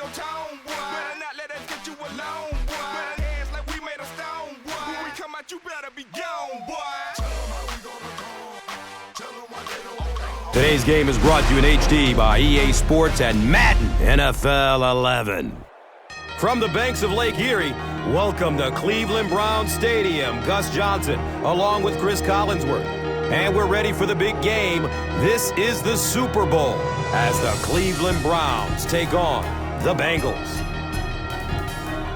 your tone, boy. Better not let us get you alone, boy. Better hands like we made a stone, boy. When we come out, you better be gone, boy. Today's game is brought to you in HD by EA Sports and Madden NFL 11. From the banks of Lake Erie, welcome to Cleveland Browns Stadium. Gus Johnson, along with Cris Collinsworth. And we're ready for the big game. This is the Super Bowl as the Cleveland Browns take on the Bengals.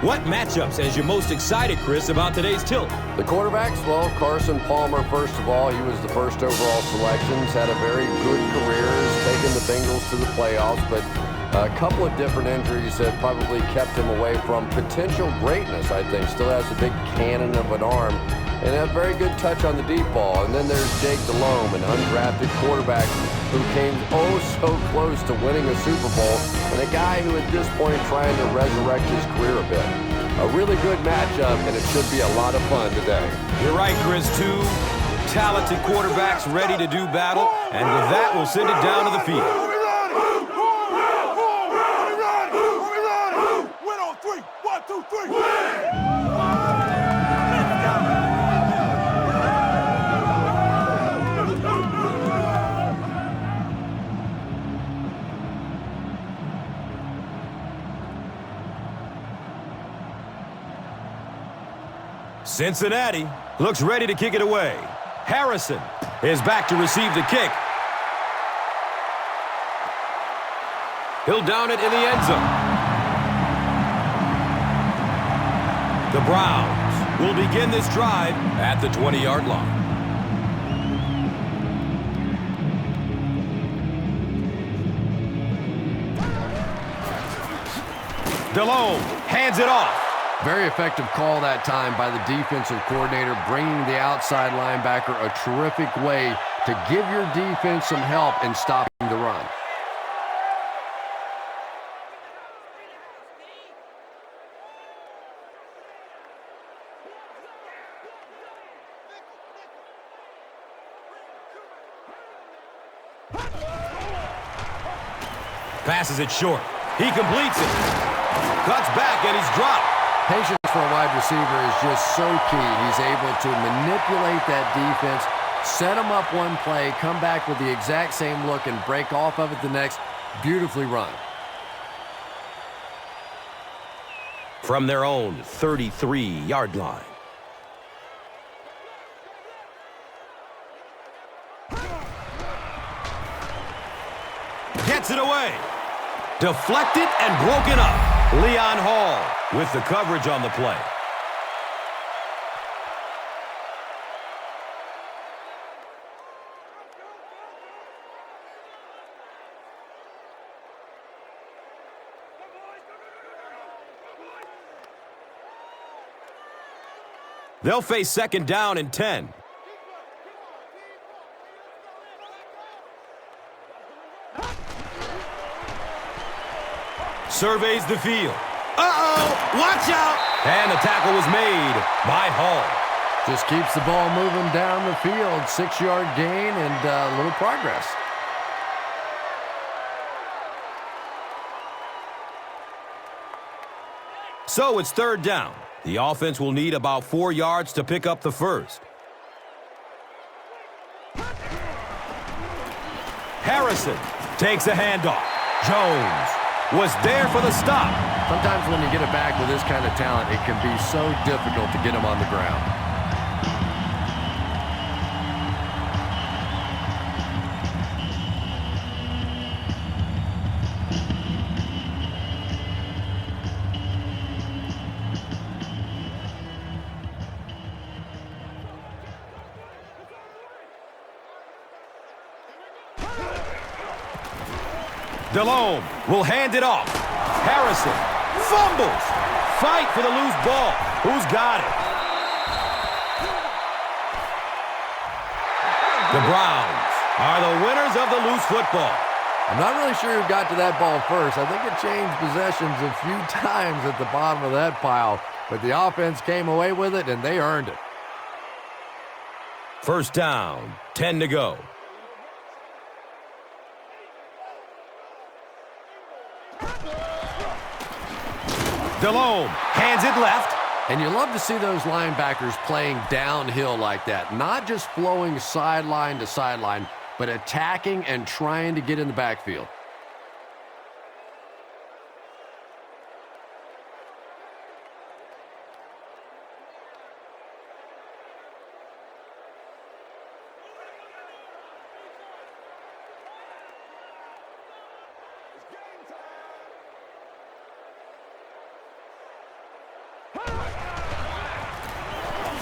What matchups has you most excited, Cris, about today's tilt? The quarterbacks, well, Carson Palmer, first of all, he was the first overall selection. He's had a very good career, has taken the Bengals to the playoffs, but a couple of different injuries have probably kept him away from potential greatness, I think. Still has a big cannon of an arm and a very good touch on the deep ball. And then there's Jake Delhomme, an undrafted quarterback who came so close to winning a Super Bowl, and a guy who at this point trying to resurrect his career a bit. A really good matchup, and it should be a lot of fun today. You're right, Chris. Two talented quarterbacks ready to do battle, and with that, we'll send it down to the field. Cincinnati looks ready to kick it away. Harrison is back to receive the kick. He'll down it in the end zone. The Browns will begin this drive at the 20-yard line. Delhomme hands it off. Very effective call that time by the defensive coordinator, bringing the outside linebacker a terrific way to give your defense some help in stopping the run. Passes it short. He completes it. Cuts back and he's dropped. Patience for a wide receiver is just so key. He's able to manipulate that defense, set them up one play, come back with the exact same look, and break off of it the next. Beautifully run. From their own 33-yard line. Gets it away. Deflected and broken up. Leon Hall with the coverage on the play. They'll face second down and 10. Surveys the field. Uh-oh! Watch out! And the tackle was made by Hall. Just keeps the ball moving down the field. 6-yard gain and a little progress. So it's third down. The offense will need about 4 yards to pick up the first. Harrison takes a handoff. Jones was there for the stop. Sometimes when you get it back with this kind of talent, it can be so difficult to get him on the ground. Delhomme will hand it off. Harrison fumbles. Fight for the loose ball. Who's got it? The Browns are the winners of the loose football. I'm not really sure who got to that ball first. I think it changed possessions a few times at the bottom of that pile, but the offense came away with it, and they earned it. First down, 10 to go. DeLome hands it left. And you love to see those linebackers playing downhill like that. Not just flowing sideline to sideline, but attacking and trying to get in the backfield.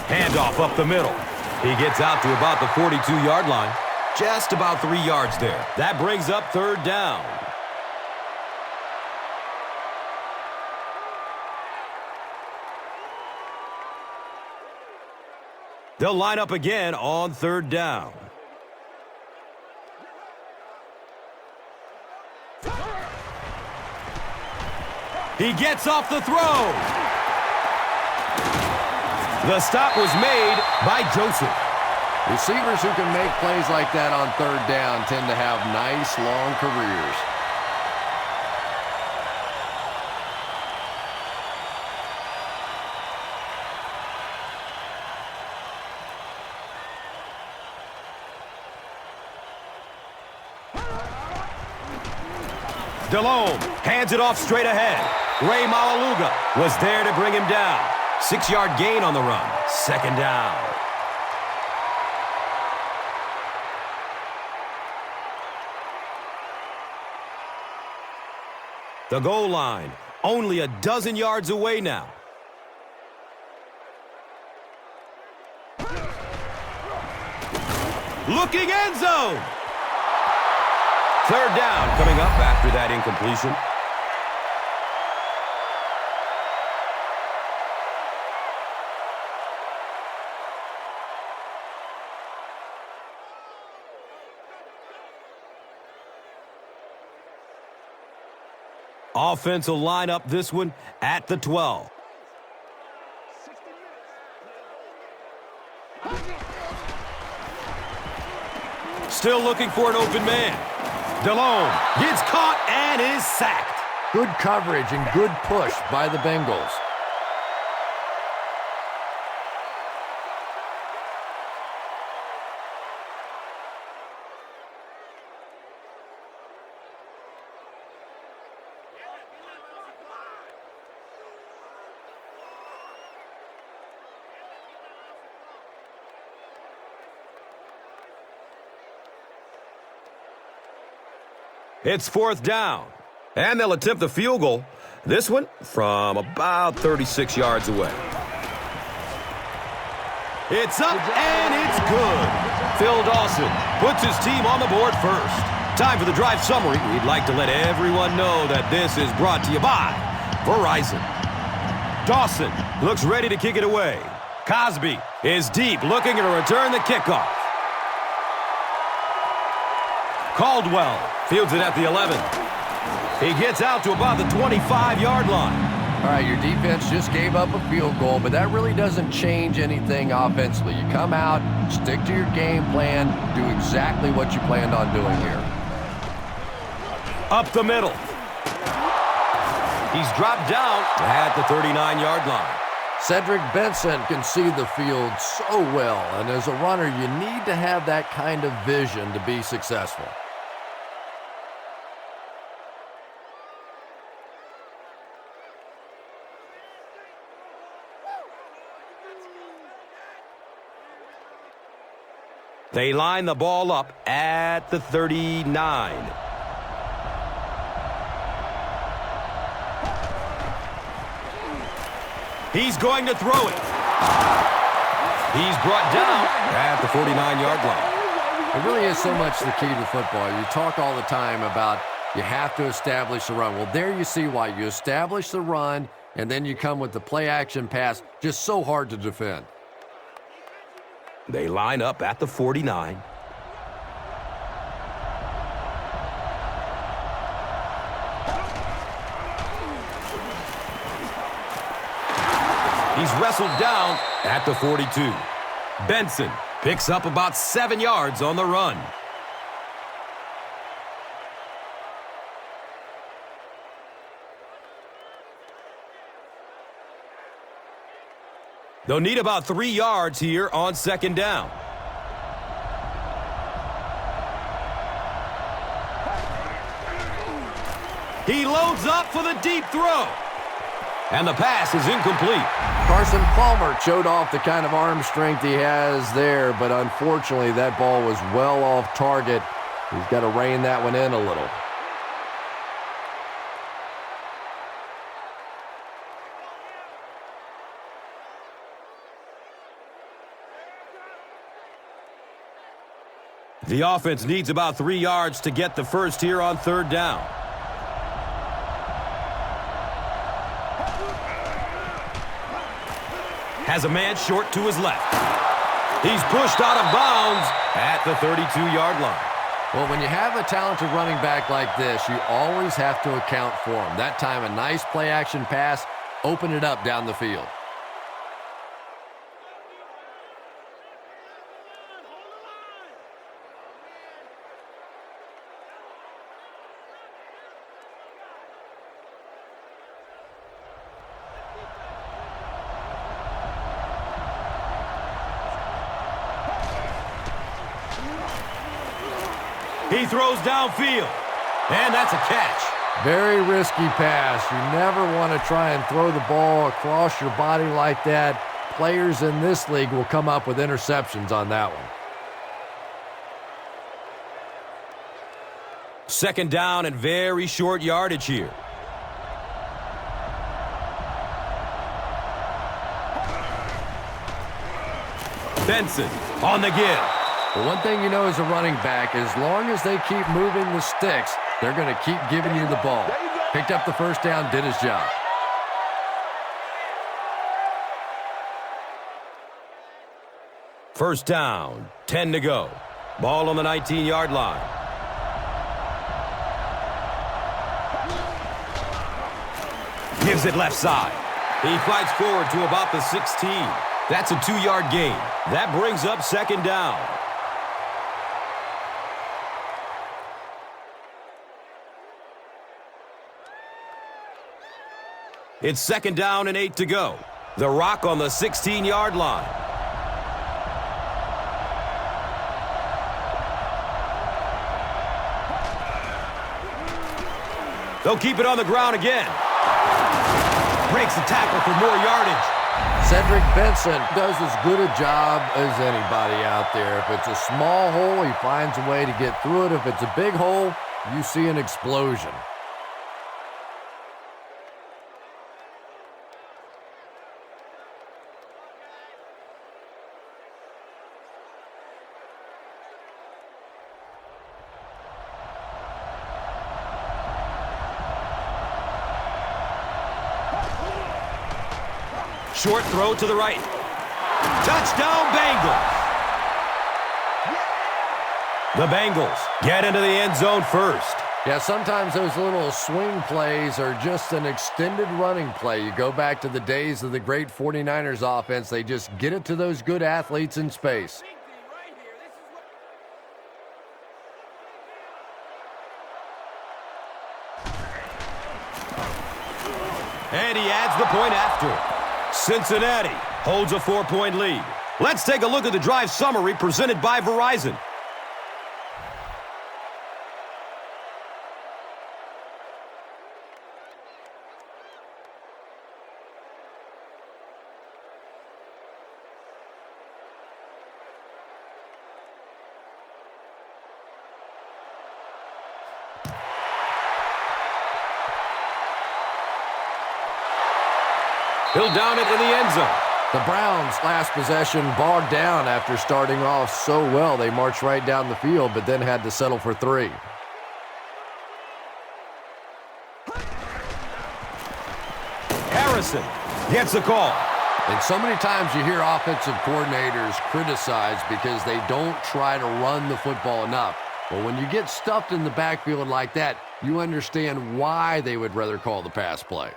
Handoff up the middle. He gets out to about the 42-yard line. Just about 3 yards there. That brings up third down. They'll line up again on third down. He gets off the throw. The stop was made by Joseph. Receivers who can make plays like that on third down tend to have nice, long careers. DeLome hands it off straight ahead. Ray Malaluga was there to bring him down. 6-yard gain on the run. Second down. The goal line, only a dozen yards away now. Looking end zone. Third down coming up after that incompletion. Offense will line up this one at the 12. Still looking for an open man. DeLome gets caught and is sacked. Good coverage and good push by the Bengals. It's fourth down, and they'll attempt the field goal. This one from about 36 yards away. It's up, and it's good. Phil Dawson puts his team on the board first. Time for the drive summary. We'd like to let everyone know that this is brought to you by Verizon. Dawson looks ready to kick it away. Cosby is deep, looking to return the kickoff. Caldwell fields it at the 11. He gets out to about the 25-yard line. All right, your defense just gave up a field goal, but that really doesn't change anything offensively. You come out, stick to your game plan, do exactly what you planned on doing here. Up the middle. He's dropped down at the 39-yard line. Cedric Benson can see the field so well, and as a runner, you need to have that kind of vision to be successful. They line the ball up at the 39. He's going to throw it. He's brought down at the 49-yard line. It really is so much the key to football. You talk all the time about you have to establish the run. Well, there you see why. You establish the run, and then you come with the play-action pass. Just so hard to defend. They line up at the 49. He's wrestled down at the 42. Benson picks up about 7 yards on the run. They'll need about 3 yards here on second down. He loads up for the deep throw. And the pass is incomplete. Carson Palmer showed off the kind of arm strength he has there, but unfortunately that ball was well off target. He's got to rein that one in a little. The offense needs about 3 yards to get the first here on third down. Has a man short to his left. He's pushed out of bounds at the 32-yard line. Well, when you have a talented running back like this, you always have to account for him. That time, a nice play-action pass opened it up down the field. He throws downfield, and that's a catch. Very risky pass. You never want to try and throw the ball across your body like that. Players in this league will come up with interceptions on that one. Second down and very short yardage here. Benson on the give. But one thing you know as a running back, as long as they keep moving the sticks, they're going to keep giving you the ball. Picked up the first down, did his job. First down, 10 to go. Ball on the 19-yard line. Gives it left side. He fights forward to about the 16. That's a 2-yard gain. That brings up second down. It's second down and 8 to go. The Rock on the 16-yard line. They'll keep it on the ground again. Breaks the tackle for more yardage. Cedric Benson does as good a job as anybody out there. If it's a small hole, he finds a way to get through it. If it's a big hole, you see an explosion. Short throw to the right. Touchdown, Bengals. The Bengals get into the end zone first. Yeah, sometimes those little swing plays are just an extended running play. You go back to the days of the great 49ers offense. They just get it to those good athletes in space. And he adds the point after. Cincinnati holds a 4-point lead. Let's take a look at the drive summary presented by Verizon. He'll down it in the end zone. The Browns' last possession bogged down after starting off so well. They marched right down the field, but then had to settle for 3. Harrison gets a call. And so many times you hear offensive coordinators criticized because they don't try to run the football enough. But when you get stuffed in the backfield like that, you understand why they would rather call the pass play.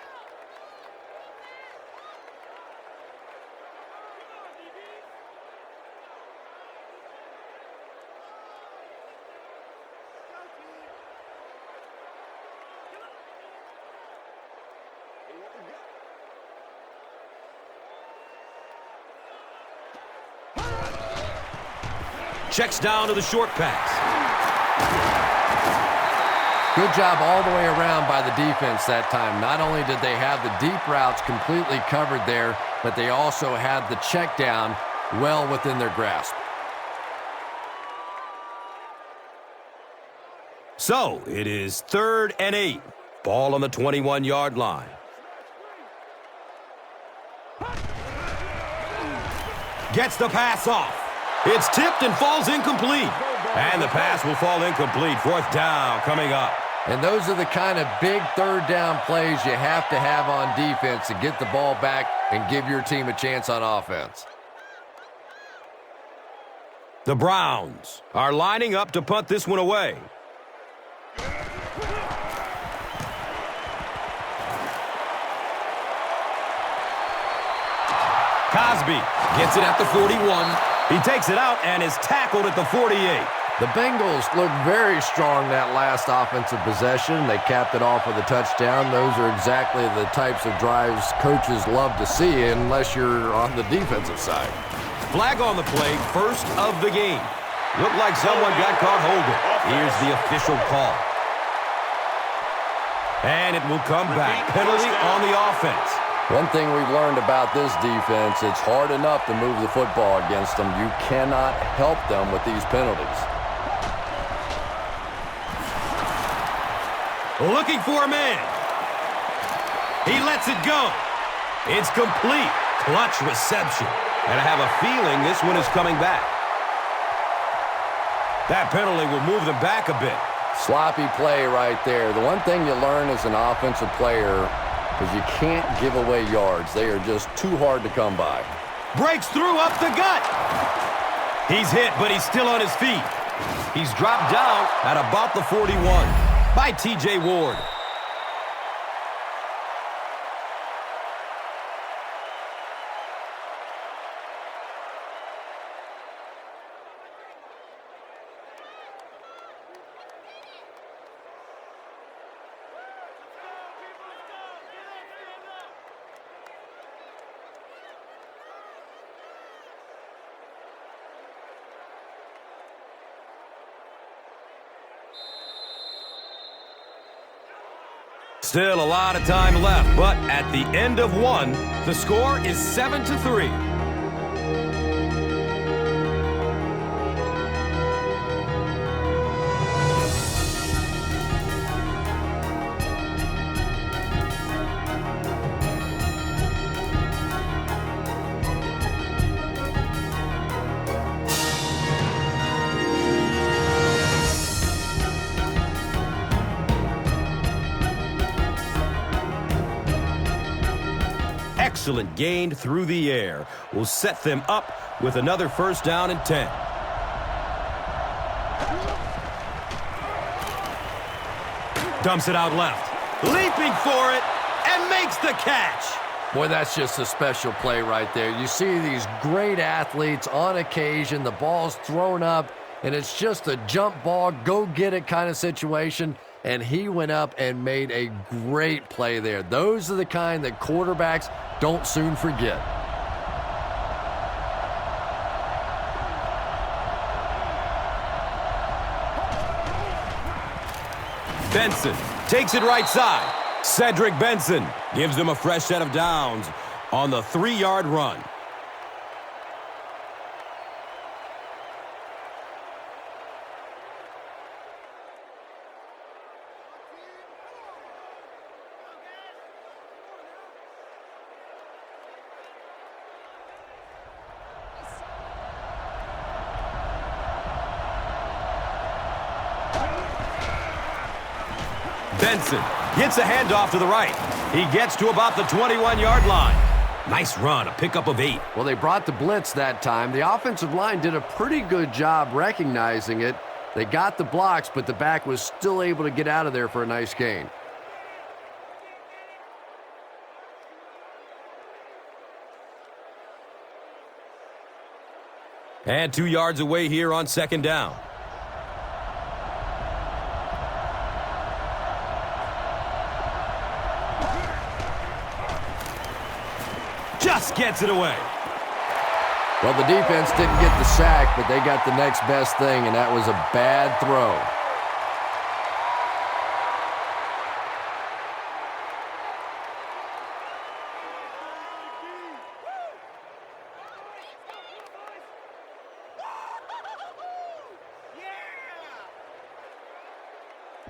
checks down to the short pass. Good job all the way around by the defense that time. Not only did they have the deep routes completely covered there, but they also had the check down well within their grasp. So, it is 3rd and 8. Ball on the 21-yard line. Gets the pass off. It's tipped and falls incomplete. And the pass will fall incomplete. 4th down coming up. And those are the kind of big third down plays you have to have on defense to get the ball back and give your team a chance on offense. The Browns are lining up to punt this one away. Cosby gets it at the 41. He takes it out and is tackled at the 48. The Bengals looked very strong that last offensive possession. They capped it off with a touchdown. Those are exactly the types of drives coaches love to see unless you're on the defensive side. Flag on the play, first of the game. Looked like someone got caught holding. Here's the official call. And it will come back. Penalty on the offense. One thing we've learned about this defense, it's hard enough to move the football against them. You cannot help them with these penalties. Looking for a man. He lets it go. It's complete. Clutch reception. And I have a feeling this one is coming back. That penalty will move them back a bit. Sloppy play right there. The one thing you learn as an offensive player is you can't give away yards. They are just too hard to come by. Breaks through up the gut. He's hit, but he's still on his feet. He's dropped down at about the 41 by T.J. Ward. Still a lot of time left, but at the end of one, the score is 7-3. Excellent gain through the air will set them up with another first down and 10. Dumps it out left. Leaping for it and makes the catch. Boy, that's just a special play right there. You see these great athletes on occasion, the ball's thrown up, and it's just a jump ball, go get it kind of situation. And he went up and made a great play there. Those are the kind that quarterbacks don't soon forget. Benson takes it right side. Cedric Benson gives them a fresh set of downs on the 3-yard run. Benson gets a handoff to the right. He gets to about the 21-yard line. Nice run, a pickup of 8. Well, they brought the blitz that time. The offensive line did a pretty good job recognizing it. They got the blocks, but the back was still able to get out of there for a nice gain. And 2 yards away here on second down. Just gets it away. Well, the defense didn't get the sack, but they got the next best thing, and that was a bad throw.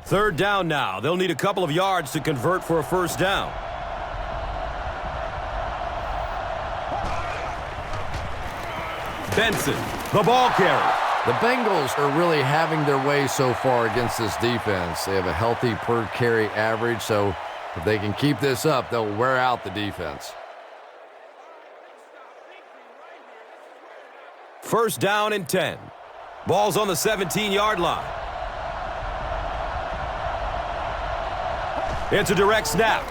Third down now. They'll need a couple of yards to convert for a first down. Benson, the ball carrier. The Bengals are really having their way so far against this defense. They have a healthy per carry average, so if they can keep this up, they'll wear out the defense. First down and 10. Ball's on the 17-yard line. It's a direct snap.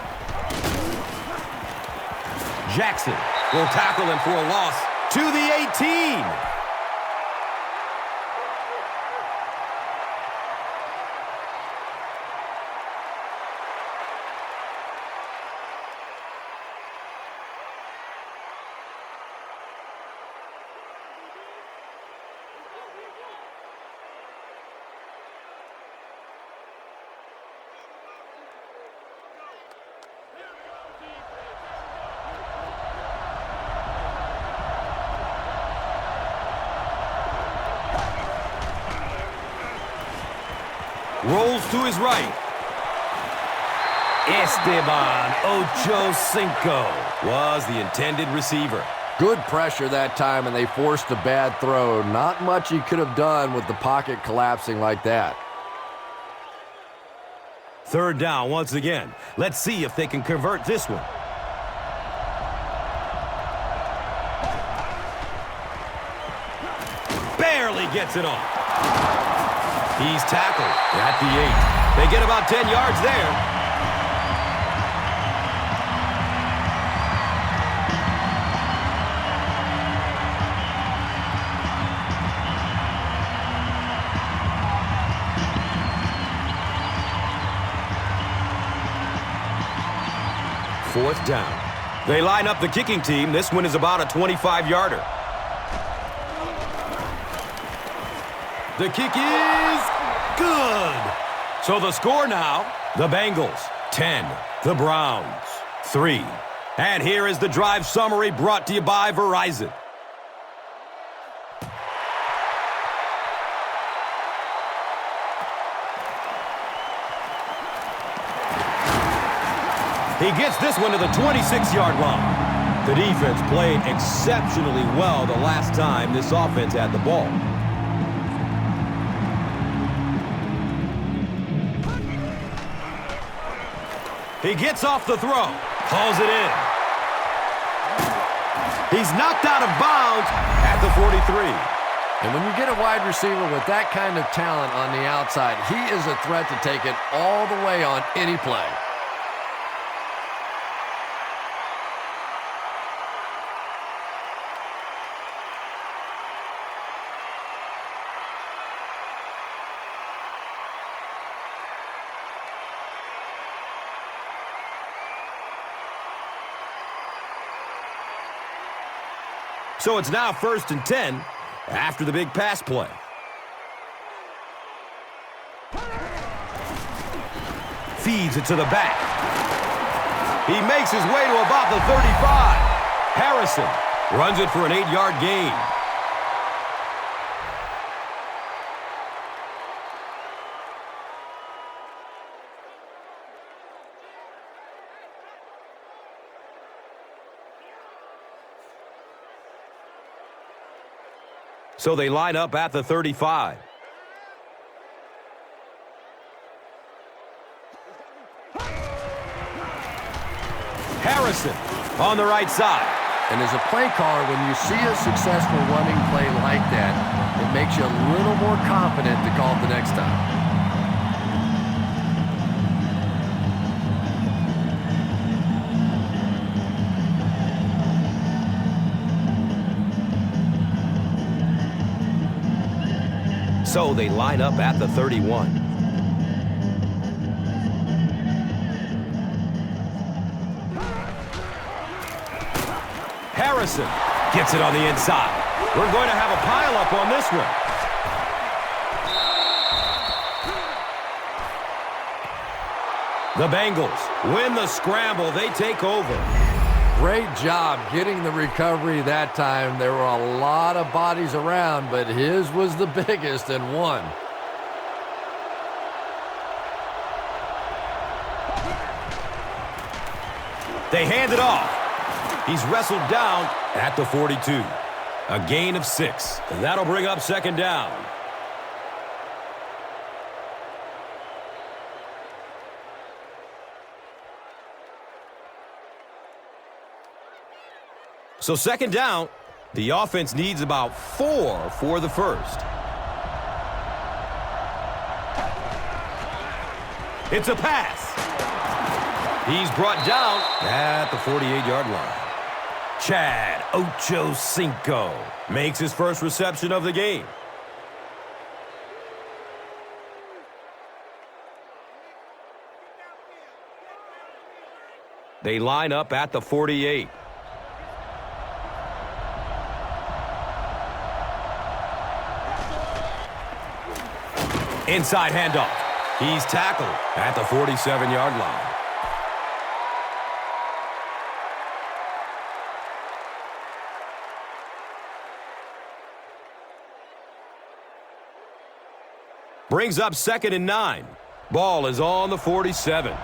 Jackson will tackle him for a loss to the 18. Rolls to his right. Esteban Ochocinco was the intended receiver. Good pressure that time, and they forced a bad throw. Not much he could have done with the pocket collapsing like that. Third down once again. Let's see if they can convert this one. Barely gets it off. He's tackled at the 8. They get about 10 yards there. Fourth down. They line up the kicking team. This one is about a 25-yarder. The kick is good. So the score now, the Bengals 10, the Browns 3. And here is the drive summary brought to you by Verizon. He gets this one to the 26-yard line. The defense played exceptionally well the last time this offense had the ball. He gets off the throw, hauls it in. He's knocked out of bounds at the 43. And when you get a wide receiver with that kind of talent on the outside, he is a threat to take it all the way on any play. So it's now 1st and 10 after the big pass play. Feeds it to the back. He makes his way to about the 35. Harrison runs it for an 8-yard gain. So they line up at the 35. Harrison on the right side. And as a play caller, when you see a successful running play like that, it makes you a little more confident to call it the next time. So they line up at the 31. Harrison gets it on the inside. We're going to have a pile-up on this one. The Bengals win the scramble. They take over. Great job getting the recovery that time. There were a lot of bodies around, but his was the biggest and won. They hand it off. He's wrestled down at the 42. A gain of 6. And that'll bring up second down. So second down, the offense needs about 4 for the first. It's a pass. He's brought down at the 48-yard line. Chad Ochocinco makes his first reception of the game. They line up at the 48. Inside handoff. He's tackled at the 47-yard line. Brings up 2nd and 9. Ball is on the 47.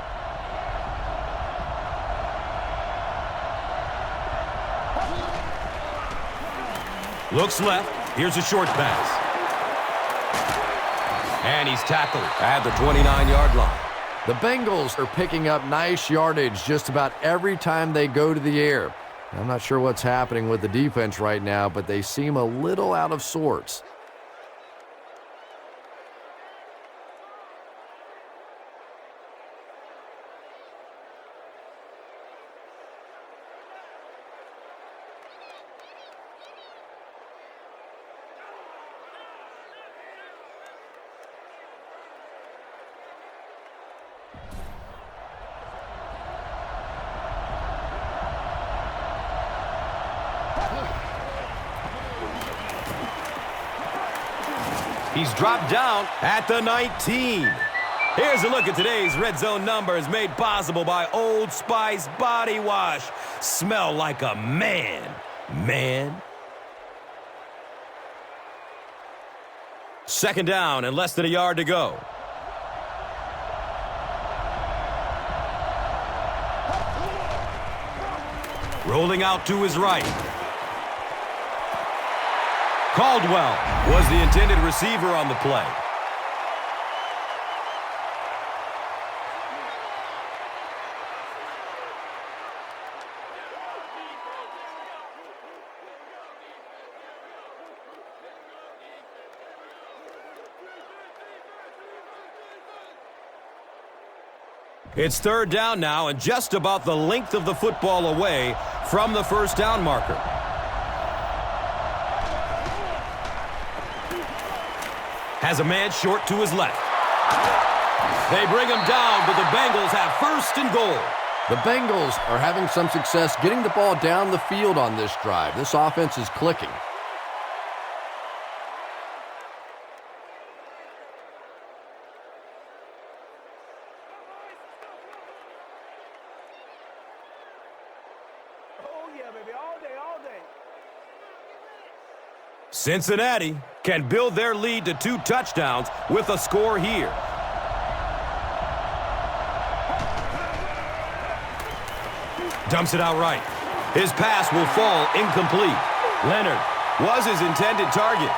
Looks left. Here's a short pass. And he's tackled at the 29-yard line. The Bengals are picking up nice yardage just about every time they go to the air. I'm not sure what's happening with the defense right now, but they seem a little out of sorts. He's dropped down at the 19. Here's a look at today's Red Zone numbers made possible by Old Spice Body Wash. Smell like a man. Man. Second down and less than a yard to go. Rolling out to his right. Caldwell was the intended receiver on the play. It's third down now and just about the length of the football away from the first down marker. Has a man short to his left. They bring him down, but the Bengals have first and goal. The Bengals are having some success getting the ball down the field on this drive. This offense is clicking. Oh, yeah, baby, all day, all day. Cincinnati can build their lead to 2 touchdowns with a score here. Dumps it out right. His pass will fall incomplete. Leonard was his intended target.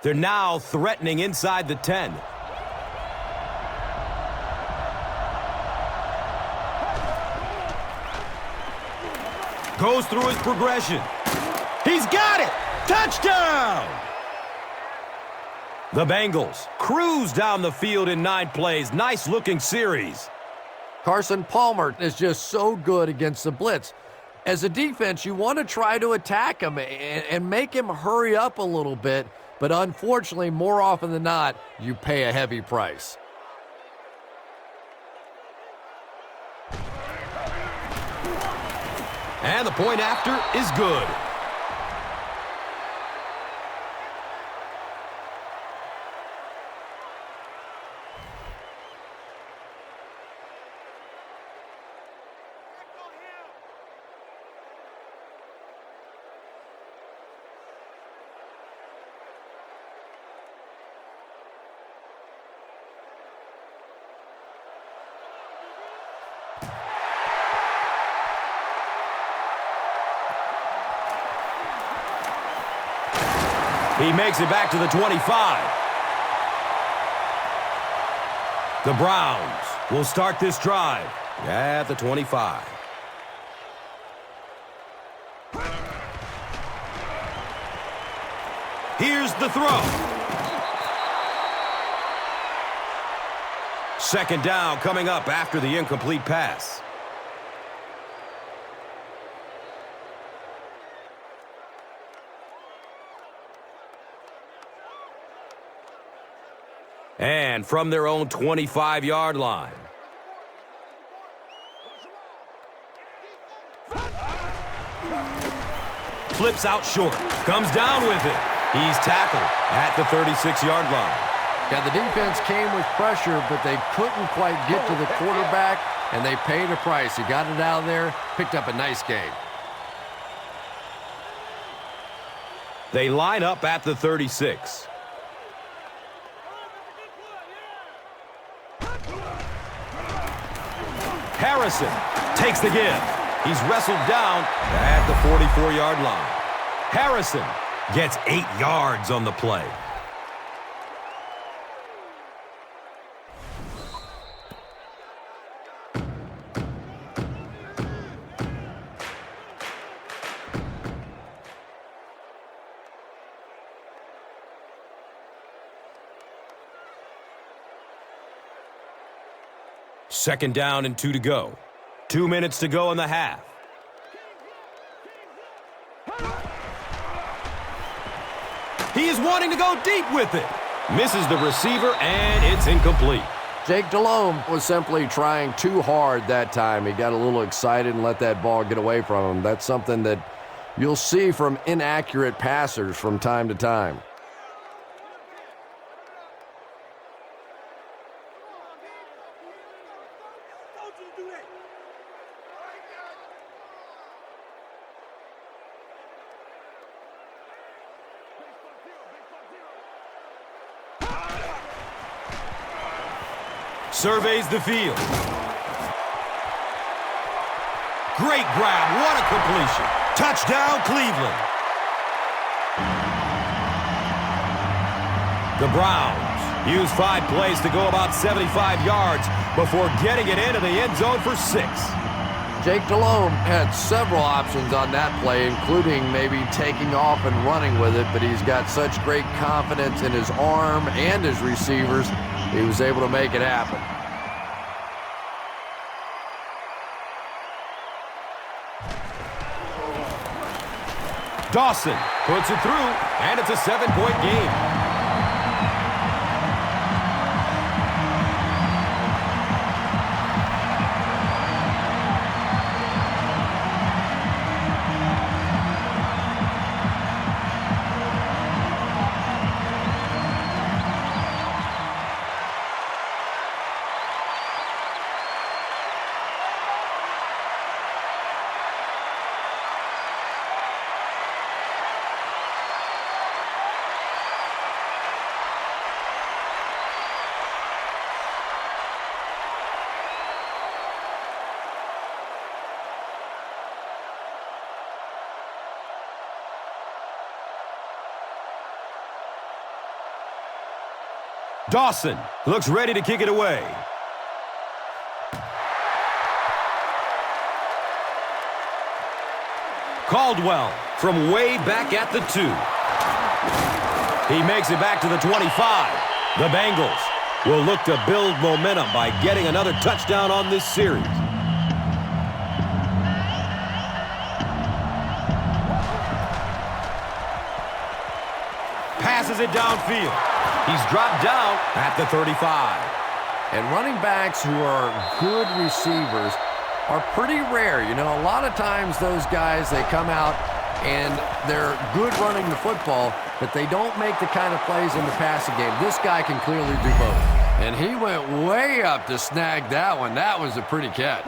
They're now threatening inside the 10. Goes through his progression. He's got it! Touchdown! The Bengals cruise down the field in 9 plays. Nice-looking series. Carson Palmer is just so good against the blitz. As a defense, you want to try to attack him and make him hurry up a little bit, but unfortunately, more often than not, you pay a heavy price. And the point after is good. He makes it back to the 25. The Browns will start this drive at the 25. Here's the throw. Second down coming up after the incomplete pass. And from their own 25-yard line. Flips out short. Comes down with it. He's tackled at the 36-yard line. Yeah, the defense came with pressure, but they couldn't quite get to the quarterback, and they paid a price. He got it out of there, picked up a nice game. They line up at the 36. Harrison takes the give. He's wrestled down at the 44-yard line. Harrison gets 8 yards on the play. Second down and 2 to go. 2 minutes to go in the half. He is wanting to go deep with it. Misses the receiver, and it's incomplete. Jake Delhomme was simply trying too hard that time. He got a little excited and let that ball get away from him. That's something that you'll see from inaccurate passers from time to time. Surveys the field. Great grab. What a completion. Touchdown, Cleveland. The Browns use 5 plays to go about 75 yards before getting it into the end zone for 6. Jake Delhomme had several options on that play, including maybe taking off and running with it, but he's got such great confidence in his arm and his receivers, he was able to make it happen. Dawson puts it through, and it's a 7-point game. Dawson looks ready to kick it away. Caldwell from way back at the 2. He makes it back to the 25. The Bengals will look to build momentum by getting another touchdown on this series. Passes it downfield. He's dropped down at the 35. And running backs who are good receivers are pretty rare. You know, a lot of times those guys, they come out and they're good running the football, but they don't make the kind of plays in the passing game. This guy can clearly do both. And he went way up to snag that one. That was a pretty catch.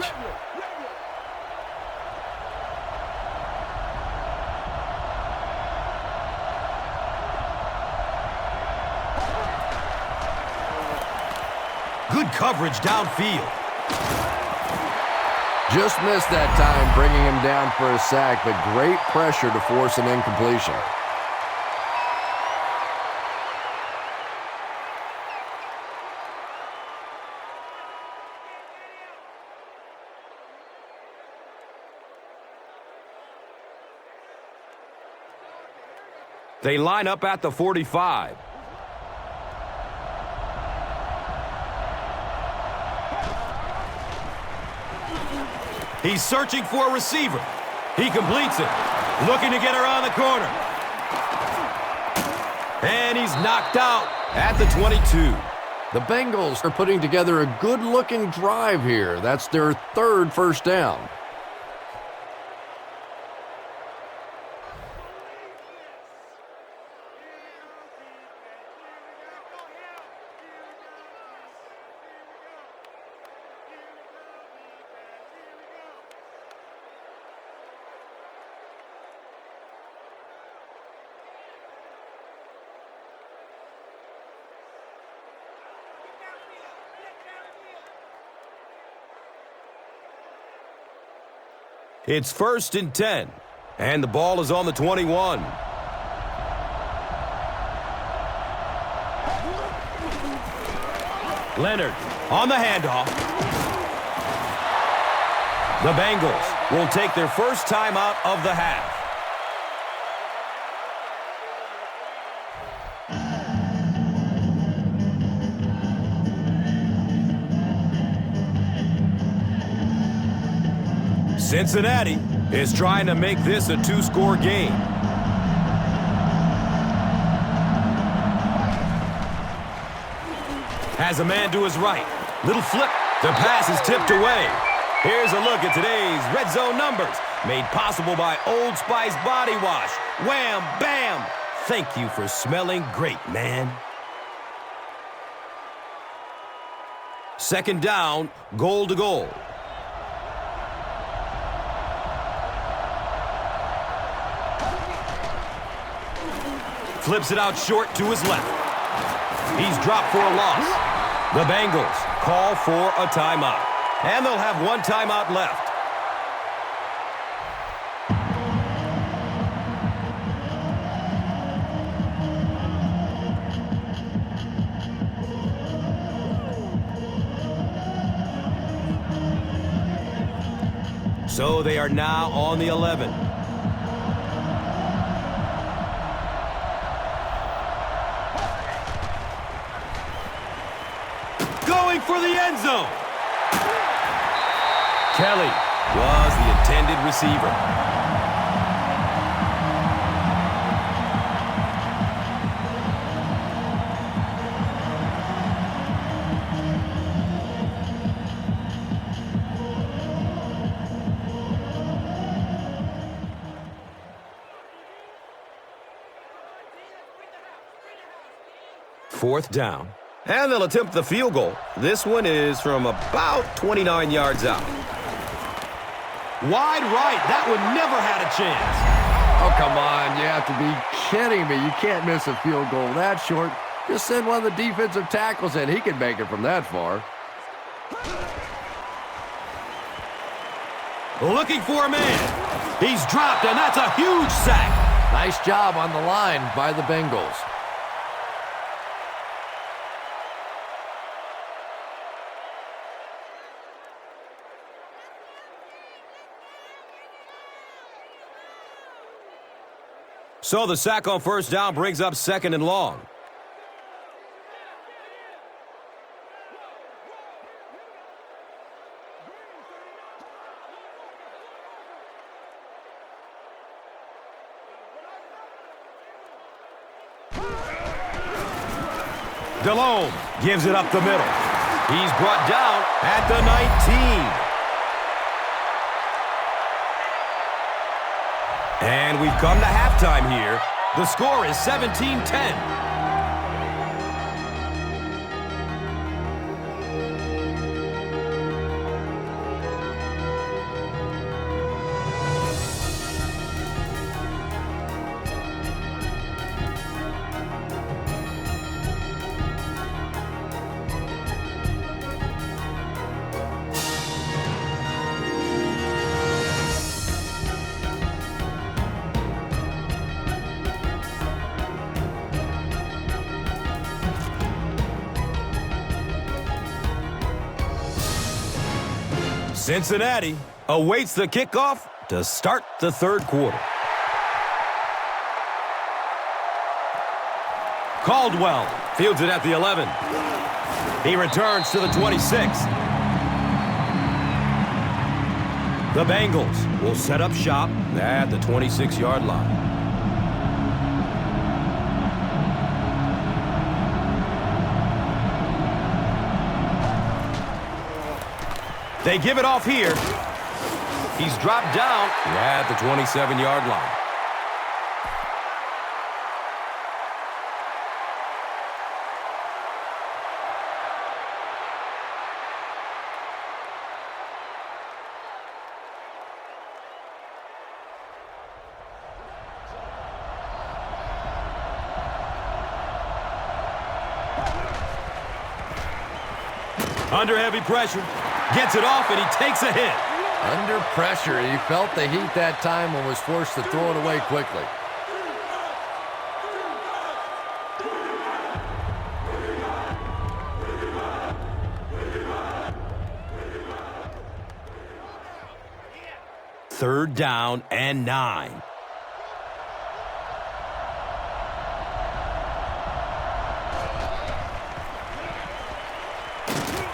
Good coverage downfield. Just missed that time, bringing him down for a sack, but great pressure to force an incompletion. They line up at the 45. He's searching for a receiver. He completes it. Looking to get around the corner. And he's knocked out at the 22. The Bengals are putting together a good-looking drive here. That's their third first down. It's 1st and 10, and the ball is on the 21. Leonard on the handoff. The Bengals will take their first timeout of the half. Cincinnati is trying to make this a two-score game. Has a man to his right. Little flip. The pass is tipped away. Here's a look at today's red zone numbers, made possible by Old Spice Body Wash. Wham, bam. Thank you for smelling great, man. 2nd down, goal to goal. Flips it out short to his left. He's dropped for a loss. The Bengals call for a timeout. And they'll have one timeout left. So they are now on the 11. Going for the end zone. Kelly was the intended receiver. Fourth down. And they'll attempt the field goal. This one is from about 29 yards out. Wide right. That one never had a chance. Oh, come on. You have to be kidding me. You can't miss a field goal that short. Just send one of the defensive tackles in. He can make it from that far. Looking for a man. He's dropped, and that's a huge sack. Nice job on the line by the Bengals. So the sack on first down brings up 2nd and long. Delhomme gives it up the middle. He's brought down at the 19. And we've come to halftime here. The score is 17-10. Cincinnati awaits the kickoff to start the third quarter. Caldwell fields it at the 11. He returns to the 26. The Bengals will set up shop at the 26-yard line. They give it off here. He's dropped down at the 27-yard line. Under heavy pressure. Gets it off, and he takes a hit. Under pressure, he felt the heat that time and was forced to throw it away quickly. Third down and 9.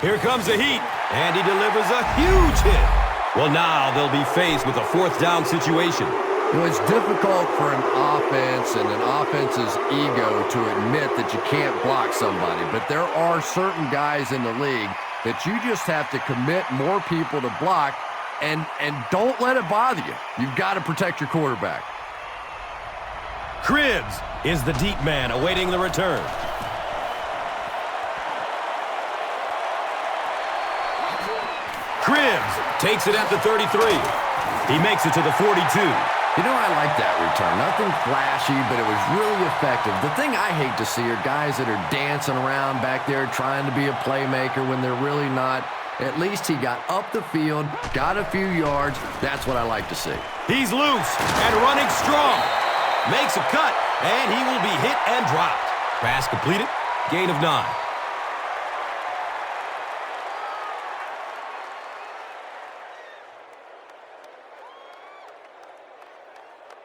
Here comes the heat. And he delivers a huge hit. Well, now they'll be faced with a fourth down situation. You know, it's difficult for an offense and an offense's ego to admit that you can't block somebody. But there are certain guys in the league that you just have to commit more people to block and don't let it bother you. You've got to protect your quarterback. Cribbs is the deep man awaiting the return. Cribbs takes it at the 33. He makes it to the 42. You know, I like that return. Nothing flashy, but it was really effective. The thing I hate to see are guys that are dancing around back there trying to be a playmaker when they're really not. At least he got up the field, got a few yards. That's what I like to see. He's loose and running strong. Makes a cut, and he will be hit and dropped. Pass completed. Gain of 9.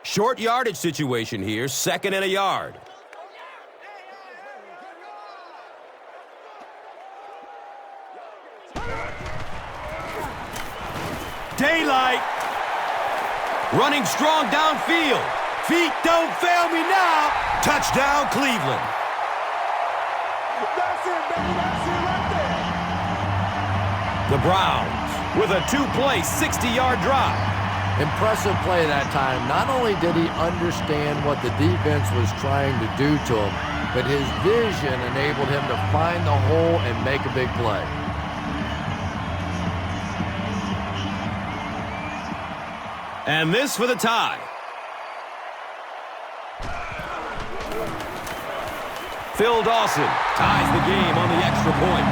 Short yardage situation here, 2nd and a yard. Daylight. Running strong downfield. Feet don't fail me now. Touchdown, Cleveland. That's it, baby. That's it right there. The Browns with a 2-play, 60-yard drive. Impressive play that time. Not only did he understand what the defense was trying to do to him, but his vision enabled him to find the hole and make a big play. And this for the tie. Phil Dawson ties the game on the extra point.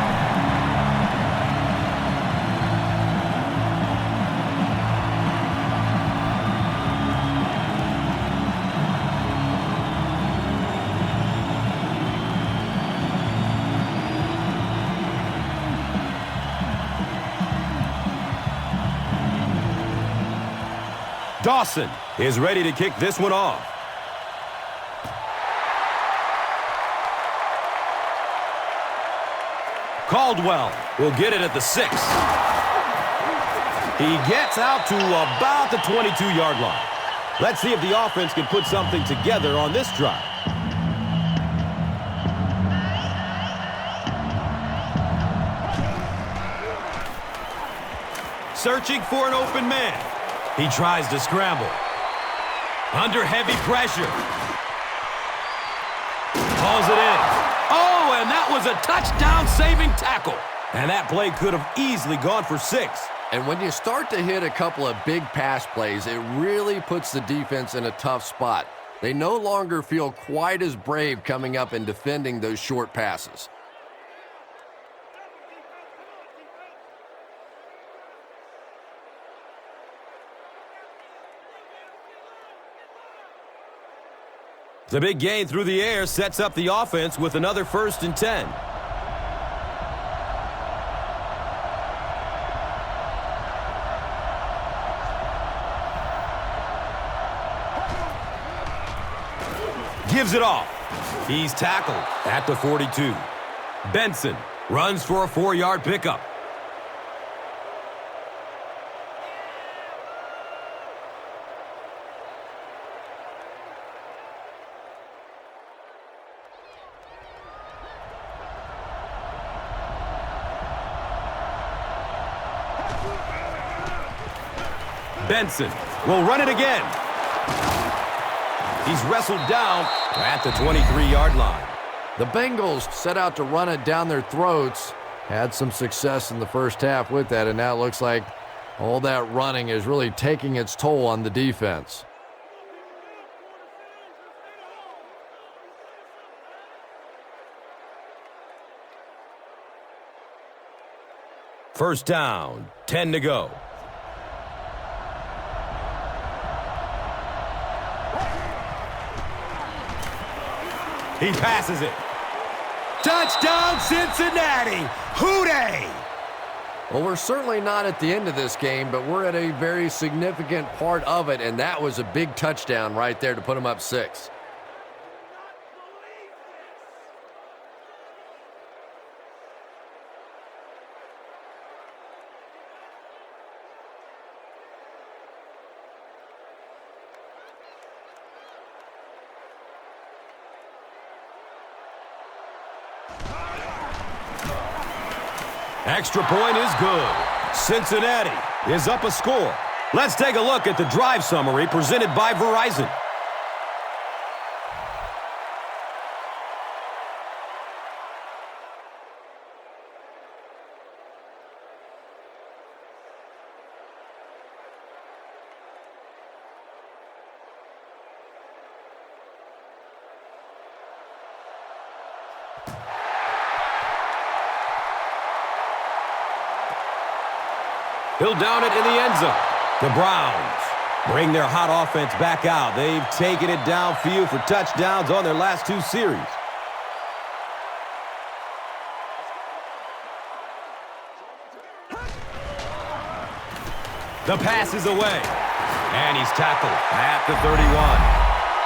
Dawson is ready to kick this one off. Caldwell will get it at the 6. He gets out to about the 22-yard line. Let's see if the offense can put something together on this drive. Searching for an open man. He tries to scramble. Under heavy pressure. Calls it in. Oh, and that was a touchdown-saving tackle. And that play could have easily gone for 6. And when you start to hit a couple of big pass plays, it really puts the defense in a tough spot. They no longer feel quite as brave coming up and defending those short passes. The big gain through the air sets up the offense with another 1st and 10. Gives it off. He's tackled at the 42. Benson runs for a 4-yard pickup. Benson will run it again. He's wrestled down at the 23-yard line. The Bengals set out to run it down their throats. Had some success in the first half with that, and now it looks like all that running is really taking its toll on the defense. First down, 10 to go. He passes it. Touchdown, Cincinnati! Hooray! Well, we're certainly not at the end of this game, but we're at a very significant part of it, and that was a big touchdown right there to put them up 6. Extra point is good. Cincinnati is up a score. Let's take a look at the drive summary presented by Verizon. He'll down it in the end zone. The Browns bring their hot offense back out. They've taken it downfield for touchdowns on their last 2 series. The pass is away. And he's tackled at the 31.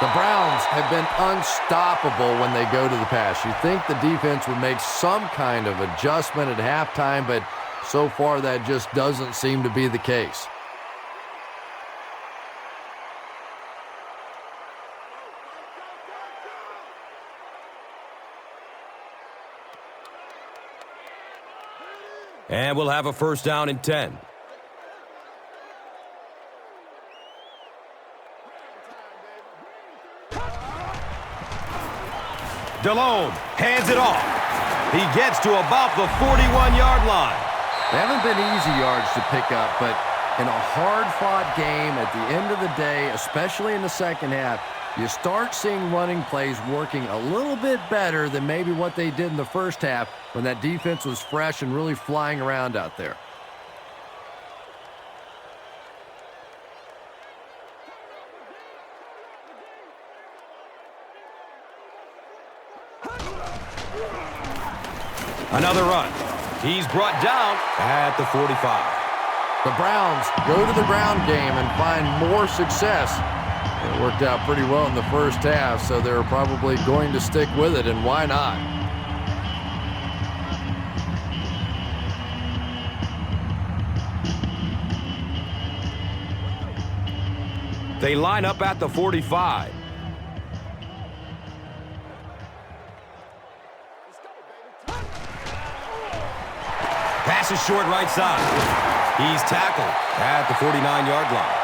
The Browns have been unstoppable when they go to the pass. You think the defense would make some kind of adjustment at halftime, but so far that just doesn't seem to be the case. And we'll have a first down and 10. DeLone hands it off. He gets to about the 41-yard line. They haven't been easy yards to pick up, but in a hard-fought game at the end of the day, especially in the second half, you start seeing running plays working a little bit better than maybe what they did in the first half when that defense was fresh and really flying around out there. Another run. He's brought down at the 45. The Browns go to the ground game and find more success. It worked out pretty well in the first half, so they're probably going to stick with it, and why not? They line up at the 45. Pass is short right side. He's tackled at the 49-yard line.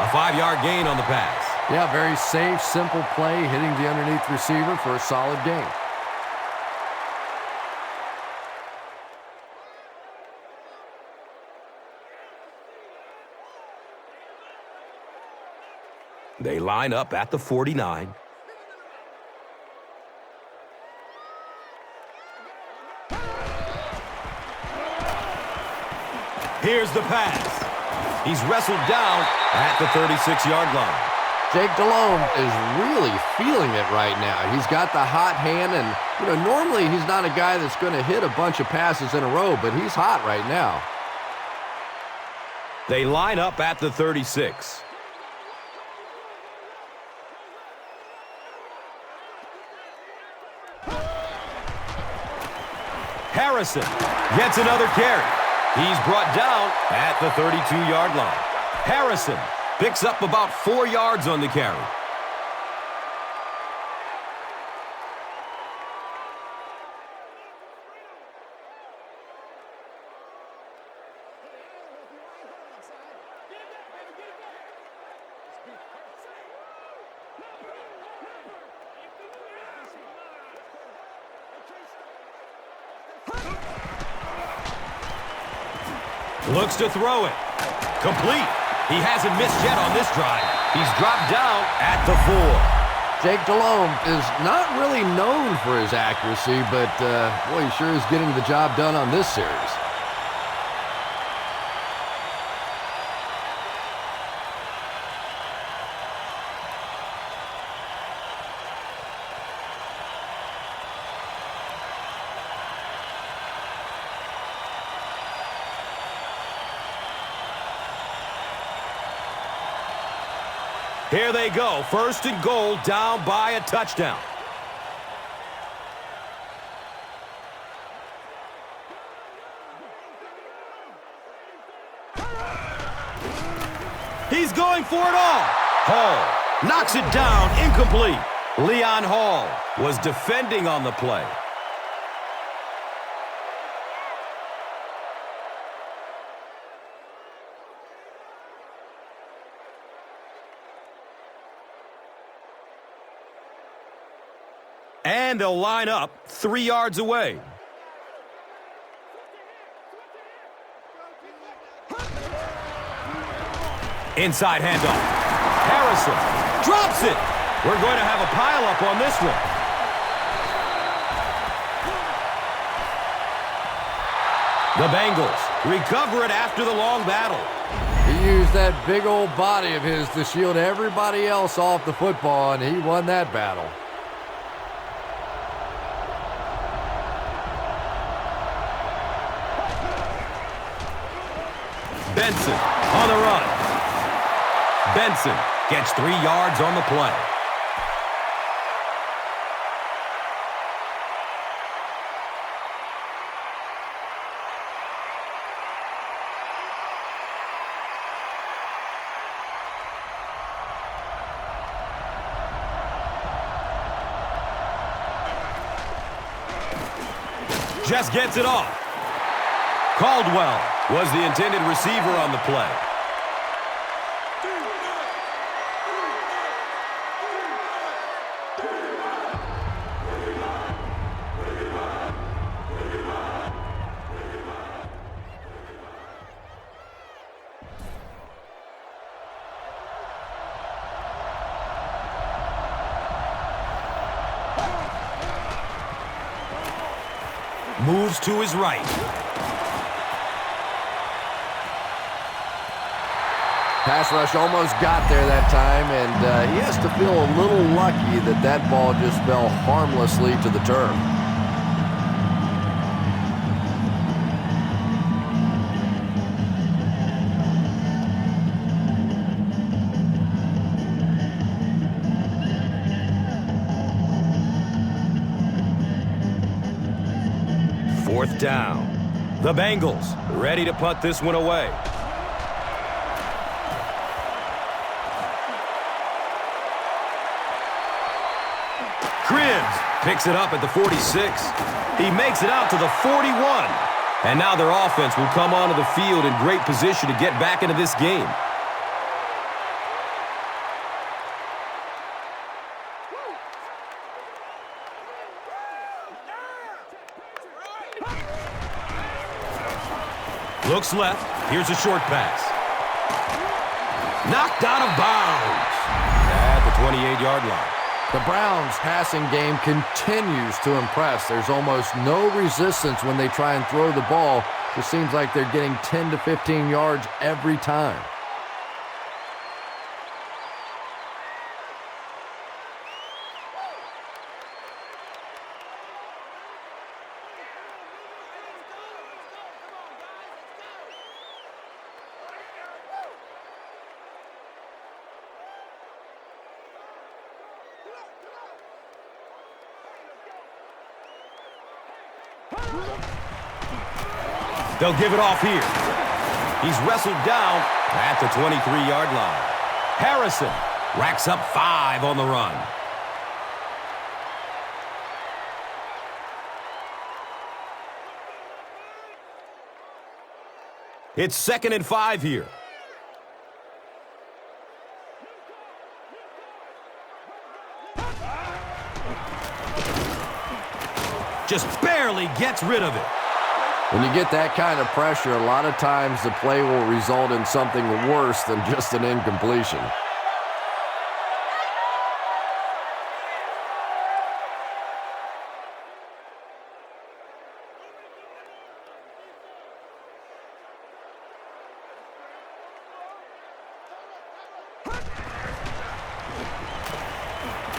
A 5-yard gain on the pass. Yeah, very safe, simple play, hitting the underneath receiver for a solid gain. They line up at the 49. Here's the pass. He's wrestled down at the 36-yard line. Jake Delhomme is really feeling it right now. He's got the hot hand, and, normally he's not a guy that's going to hit a bunch of passes in a row, but he's hot right now. They line up at the 36. Harrison gets another carry. He's brought down at the 32-yard line. Harrison picks up about 4 yards on the carry. Looks to throw it. Complete. He hasn't missed yet on this drive. He's dropped down at the 4. Jake Delhomme is not really known for his accuracy, but, boy, he sure is getting the job done on this series. Here they go, 1st and goal, down by a touchdown. He's going for it all. Hall knocks it down, incomplete. Leon Hall was defending on the play. And they'll line up 3 yards away. Inside handoff. Harrison drops it. We're going to have a pileup on this one. The Bengals recover it after the long battle. He used that big old body of his to shield everybody else off the football, and he won that battle. Benson on the run. Benson gets 3 yards on the play. Just gets it off. Caldwell was the intended receiver on the play. Moves to his right. Pass rush almost got there that time, and he has to feel a little lucky that that ball just fell harmlessly to the turf. Fourth down. The Bengals ready to punt this one away. Cribbs picks it up at the 46. He makes it out to the 41. And now their offense will come onto the field in great position to get back into this game. Looks left. Here's a short pass. Knocked out of bounds at the 28-yard line. The Browns' passing game continues to impress. There's almost no resistance when they try and throw the ball. It seems like they're getting 10 to 15 yards every time. They'll give it off here. He's wrestled down at the 23-yard line. Harrison racks up 5 on the run. It's 2nd and 5 here. Just barely gets rid of it. When you get that kind of pressure, a lot of times the play will result in something worse than just an incompletion.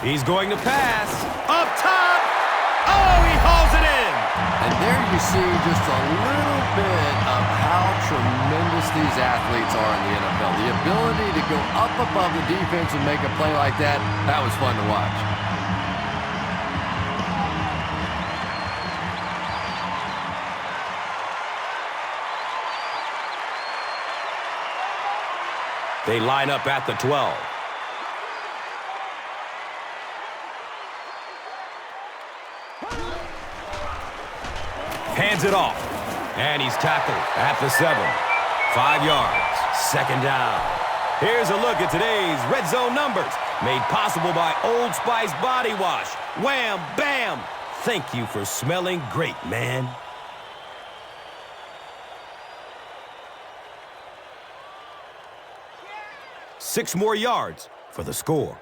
He's going to pass. Up top. Oh, he hauls it in. And there you see just a little bit of how tremendous these athletes are in the NFL. The ability to go up above the defense and make a play like that, that was fun to watch. They line up at the 12. Hands it off. And he's tackled at the 7. 5 yards. 2nd down. Here's a look at today's red zone numbers. Made possible by Old Spice Body Wash. Wham, bam. Thank you for smelling great, man. Six more yards for the score.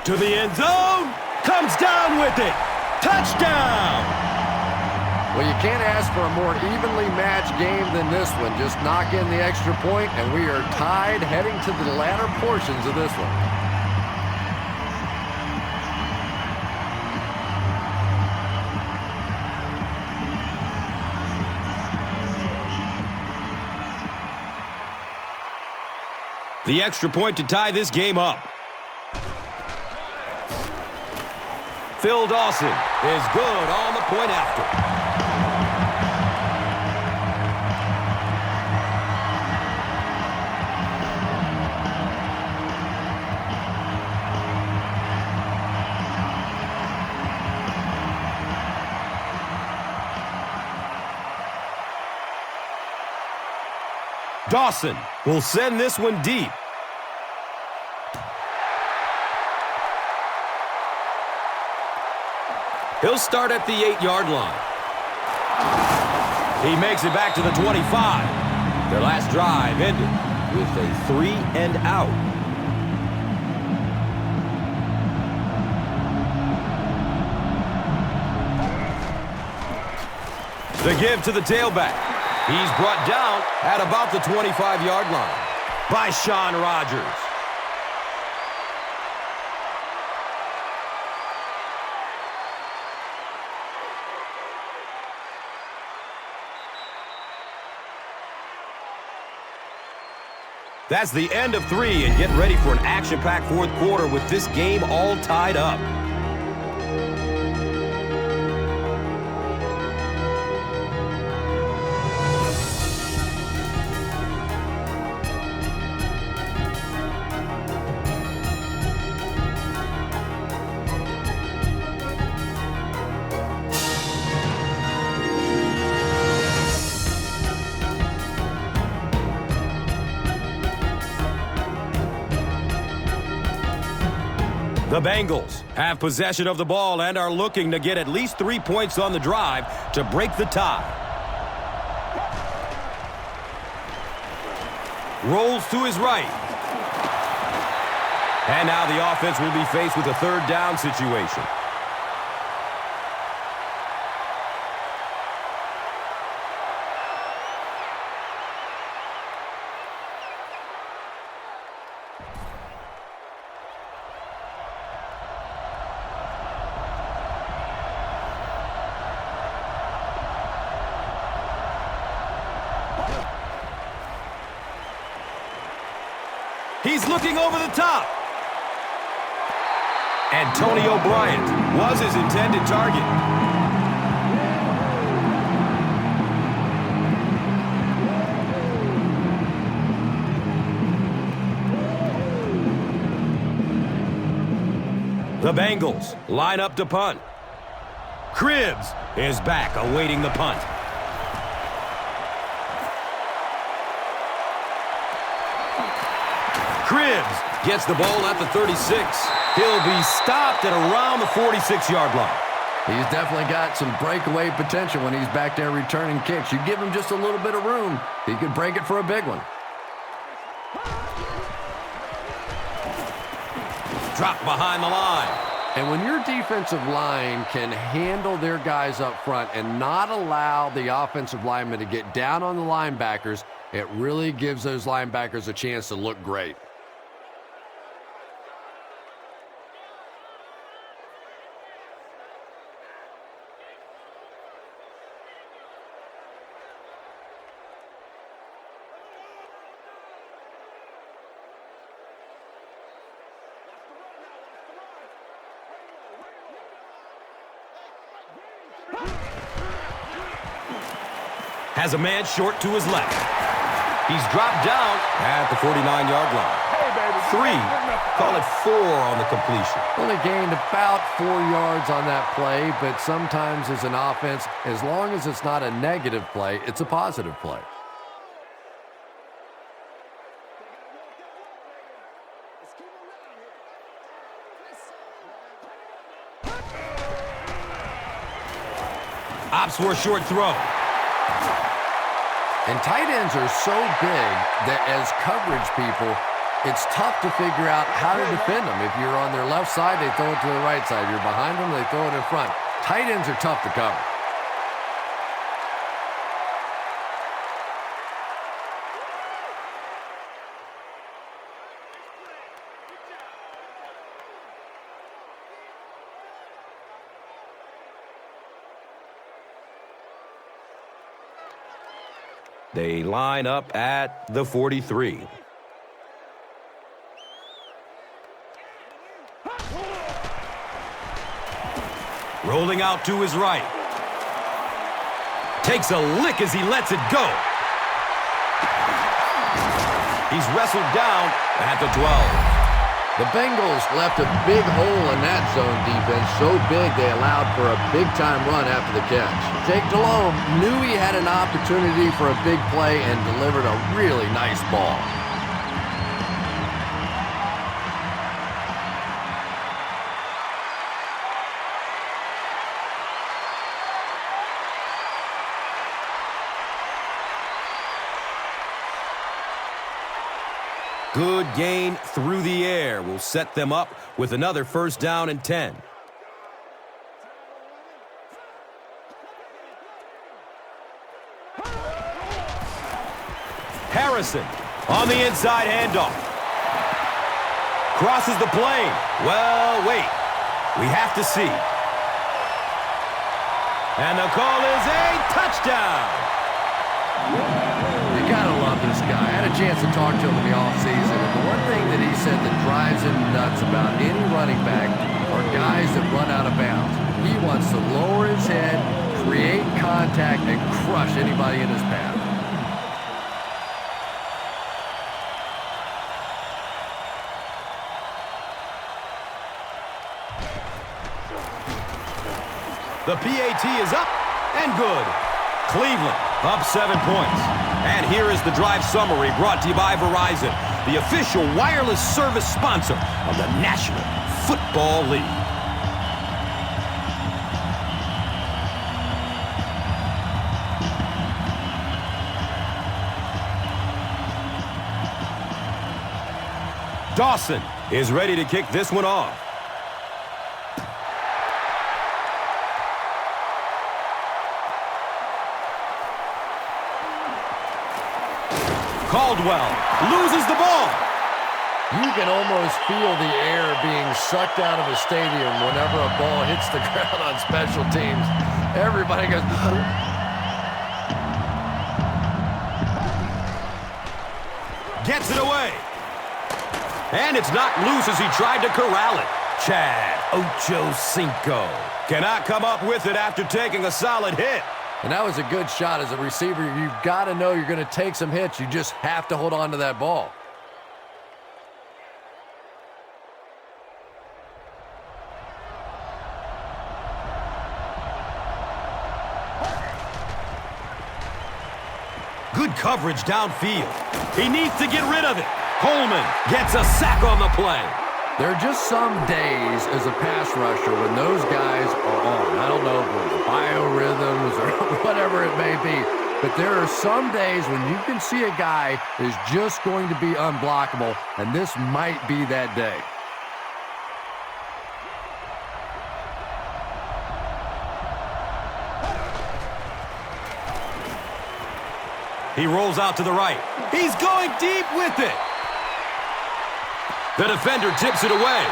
To the end zone, comes down with it. Touchdown! Well, you can't ask for a more evenly matched game than this one. Just knock in the extra point, and we are tied heading to the latter portions of this one. The extra point to tie this game up. Phil Dawson is good on the point after. Dawson will send this one deep. He'll start at the 8-yard line. He makes it back to the 25. Their last drive ended with a 3 and out. The give to the tailback. He's brought down at about the 25-yard line by Sean Rogers. That's the end of 3, and get ready for an action-packed fourth quarter with this game all tied up. The Bengals have possession of the ball and are looking to get at least 3 points on the drive to break the tie. Rolls to his right. And now the offense will be faced with a third down situation. He's looking over the top. Antonio Bryant was his intended target. The Bengals line up to punt. Cribbs is back awaiting the punt. Cribbs gets the ball at the 36. He'll be stopped at around the 46-yard line. He's definitely got some breakaway potential when he's back there returning kicks. You give him just a little bit of room, he could break it for a big one. Dropped behind the line. And when your defensive line can handle their guys up front and not allow the offensive linemen to get down on the linebackers, it really gives those linebackers a chance to look great. Has a man short to his left. He's dropped down at the 49-yard line. 3, call it 4 on the completion. Only gained about 4 yards on that play, but sometimes as an offense, as long as it's not a negative play, it's a positive play. Opts for a short throw. And tight ends are so big that as coverage people, it's tough to figure out how to defend them. If you're on their left side, they throw it to the right side. If you're behind them, they throw it in front. Tight ends are tough to cover. They line up at the 43. Rolling out to his right. Takes a lick as he lets it go. He's wrestled down at the 12. The Bengals left a big hole in that zone defense, so big they allowed for a big-time run after the catch. Jake Delhomme knew he had an opportunity for a big play and delivered a really nice ball. Good gain through the air will set them up with another first down and 10. Harrison on the inside handoff. Crosses the plane. Well, wait. We have to see. And the call is a touchdown. You gotta love this guy. I had a chance to talk to him in the offseason, and the one thing that he said that drives him nuts about any running back are guys that run out of bounds. He wants to lower his head, create contact, and crush anybody in his path. The PAT is up and good. Cleveland up 7 points. And here is the drive summary brought to you by Verizon. the official wireless service sponsor of the National Football League. Dawson is ready to kick this one off. Caldwell loses the ball. You can almost feel the air being sucked out of a stadium whenever a ball hits the ground on special teams. Everybody goes... Gets it away. And it's knocked loose as he tried to corral it. Chad Ochocinco cannot come up with it after taking a solid hit. And that was a good shot. As a receiver, you've got to know you're going to take some hits. You just have to hold on to that ball. Good coverage downfield. He needs to get rid of it. Coleman gets a sack on the play. There are just some days as a pass rusher when those guys are on. I don't know if it's biorhythms or whatever it may be, but there are some days when you can see a guy is just going to be unblockable, and this might be that day. He rolls out to the right. He's going deep with it. The defender tips it away.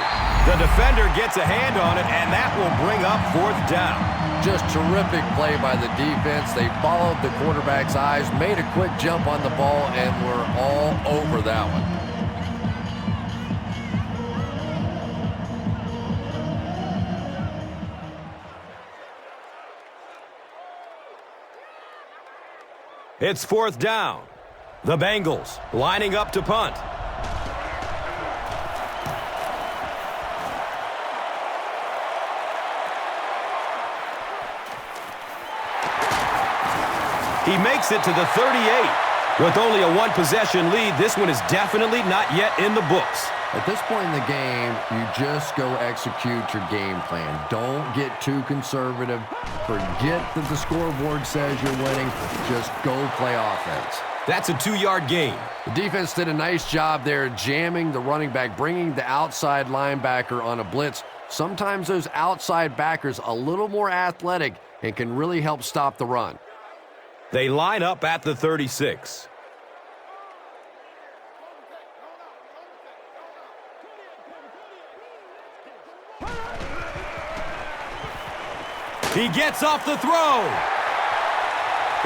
The defender gets a hand on it, and that will bring up 4th down. Just terrific play by the defense. They followed the quarterback's eyes, made a quick jump on the ball, and were all over that one. It's 4th down. The Bengals lining up to punt. He makes it to the 38. With only a 1-possession lead, this one is definitely not yet in the books. At this point in the game, you just go execute your game plan. Don't get too conservative. Forget that the scoreboard says you're winning. Just go play offense. That's a 2-yard gain. The defense did a nice job there jamming the running back, bringing the outside linebacker on a blitz. Sometimes those outside backers a little more athletic and can really help stop the run. They line up at the 36. He gets off the throw.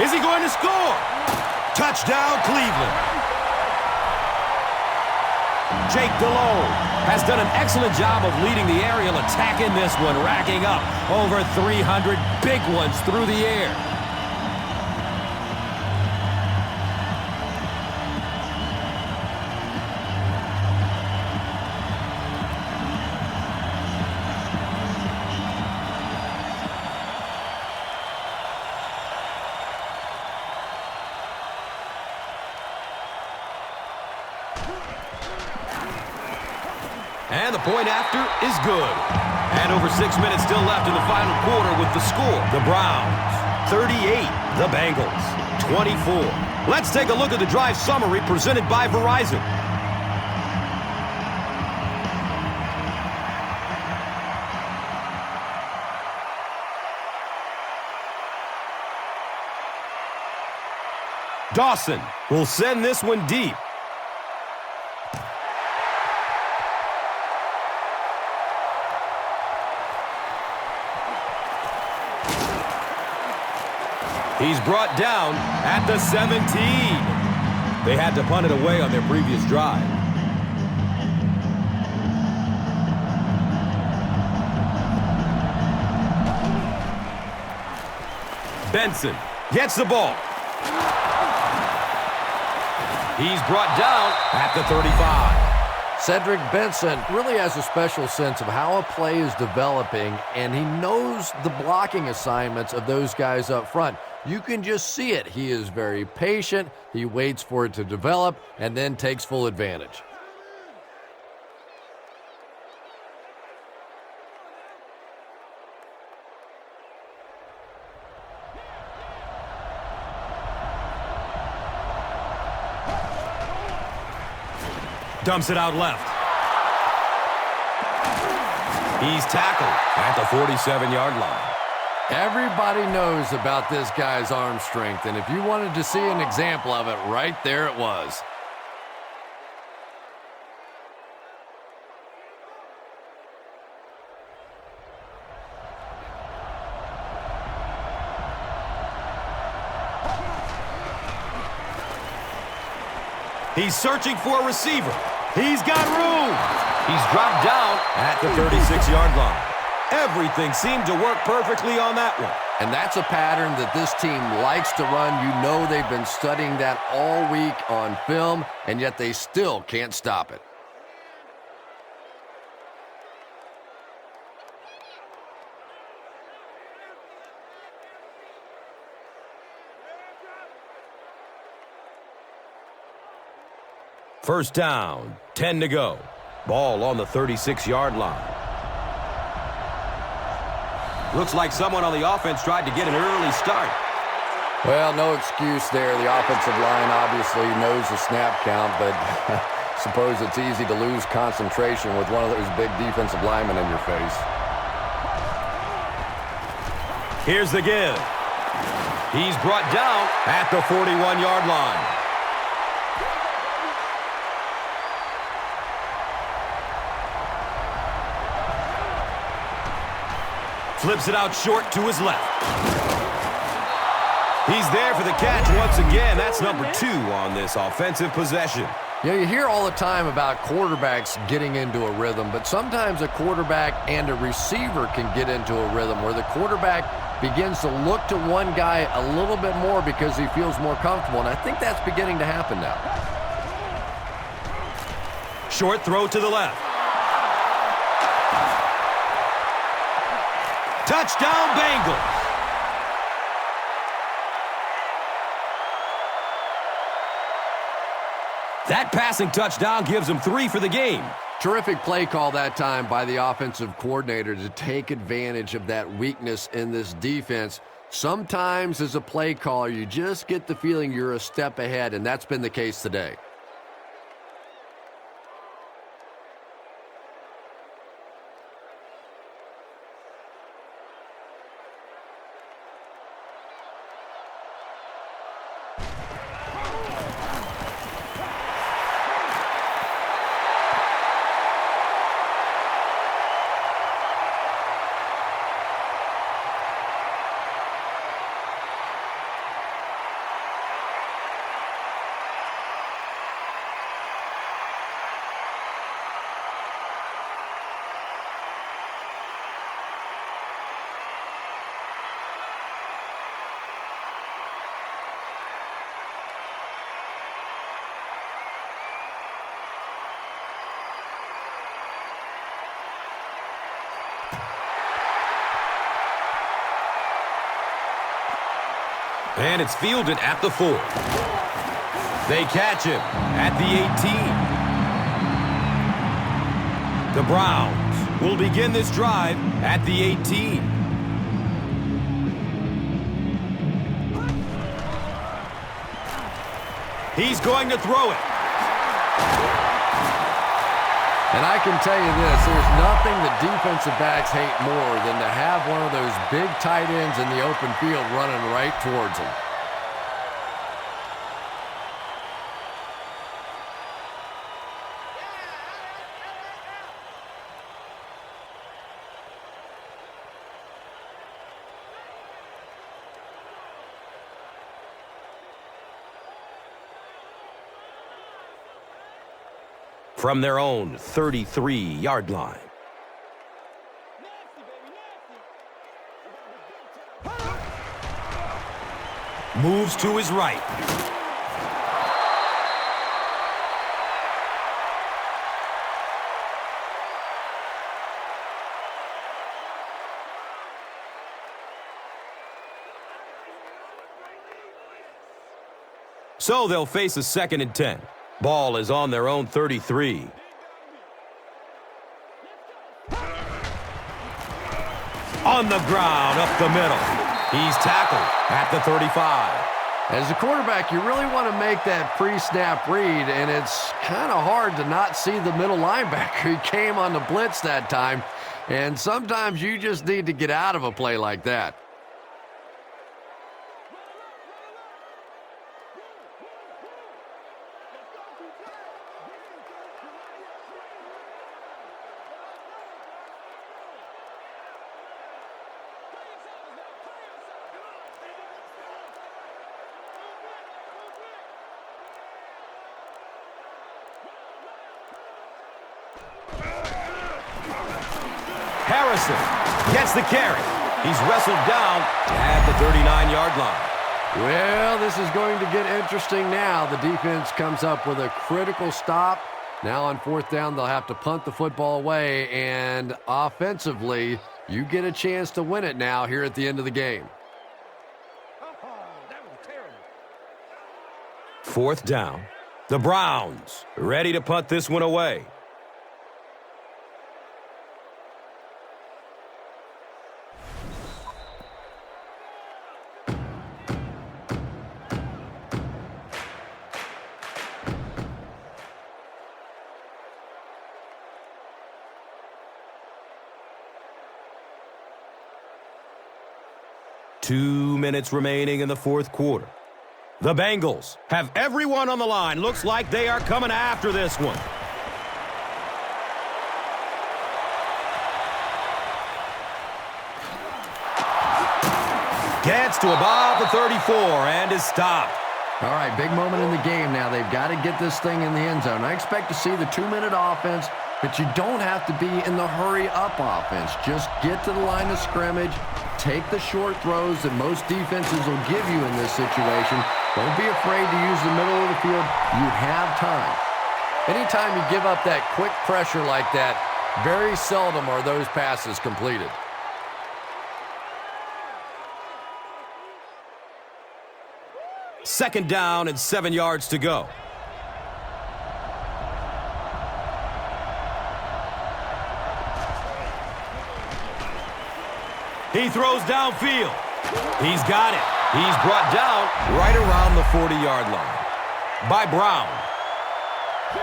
Is he going to score? Touchdown, Cleveland. Jake Delhomme has done an excellent job of leading the aerial attack in this one, racking up over 300 big ones through the air. And the point after is good. And over 6 minutes still left in the final quarter with the score. The Browns, 38. The Bengals, 24. Let's take a look at the drive summary presented by Verizon. Dawson will send this one deep. He's brought down at the 17. They had to punt it away on their previous drive. Benson gets the ball. He's brought down at the 35. Cedric Benson really has a special sense of how a play is developing, and he knows the blocking assignments of those guys up front. You can just see it. He is very patient. He waits for it to develop and then takes full advantage. Dumps it out left. He's tackled at the 47-yard line. Everybody knows about this guy's arm strength, and if you wanted to see an example of it, right there it was. He's searching for a receiver. He's got room. He's dropped down at the 36-yard line. Everything seemed to work perfectly on that one. And that's a pattern that this team likes to run. You know they've been studying that all week on film, and yet they still can't stop it. First down, 10 to go. Ball on the 36-yard line. Looks like someone on the offense tried to get an early start. Well, no excuse there. The offensive line obviously knows the snap count, but suppose it's easy to lose concentration with one of those big defensive linemen in your face. Here's the give. He's brought down at the 41-yard line. Flips it out short to his left. He's there for the catch once again. That's number 2 on this offensive possession. You know, you hear all the time about quarterbacks getting into a rhythm, but sometimes a quarterback and a receiver can get into a rhythm where the quarterback begins to look to one guy a little bit more because he feels more comfortable, and I think that's beginning to happen now. Short throw to the left. Touchdown, Bengals. That passing touchdown gives them 3 for the game. Terrific play call that time by the offensive coordinator to take advantage of that weakness in this defense. Sometimes as a play caller, you just get the feeling you're a step ahead, and that's been the case today. And it's fielded at the 4. They catch him at the 18. The Browns will begin this drive at the 18. He's going to throw it. And I can tell you this, there's nothing that defensive backs hate more than to have one of those big tight ends in the open field running right towards them. From their own 33-yard line. Moves to his right. So they'll face a 2nd and 10. Ball is on their own 33. On the ground, up the middle. He's tackled at the 35. As a quarterback, you really want to make that pre-snap read, and it's kind of hard to not see the middle linebacker. He came on the blitz that time, and sometimes you just need to get out of a play like that. Harrison gets the carry. He's wrestled down at the 39-yard line. Well, this is going to get interesting now. The defense comes up with a critical stop. Now on 4th down, they'll have to punt the football away, and offensively, you get a chance to win it now here at the end of the game. 4th down. The Browns ready to punt this one away. Two minutes remaining in the 4th quarter. The Bengals have everyone on the line. Looks like they are coming after this one. Gets to about the 34 and is stopped. All right, big moment in the game now. They've got to get this thing in the end zone. I expect to see the 2-minute offense, but you don't have to be in the hurry-up offense. Just get to the line of scrimmage, take the short throws that most defenses will give you in this situation. Don't be afraid to use the middle of the field. You have time. Anytime you give up that quick pressure like that, very seldom are those passes completed. Second down and 7 yards to go. He throws downfield. He's got it. He's brought down right around the 40-yard line by Brown.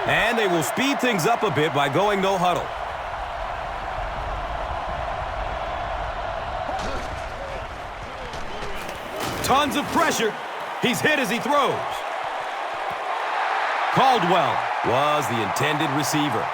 And they will speed things up a bit by going no huddle. Tons of pressure. He's hit as he throws. Caldwell was the intended receiver.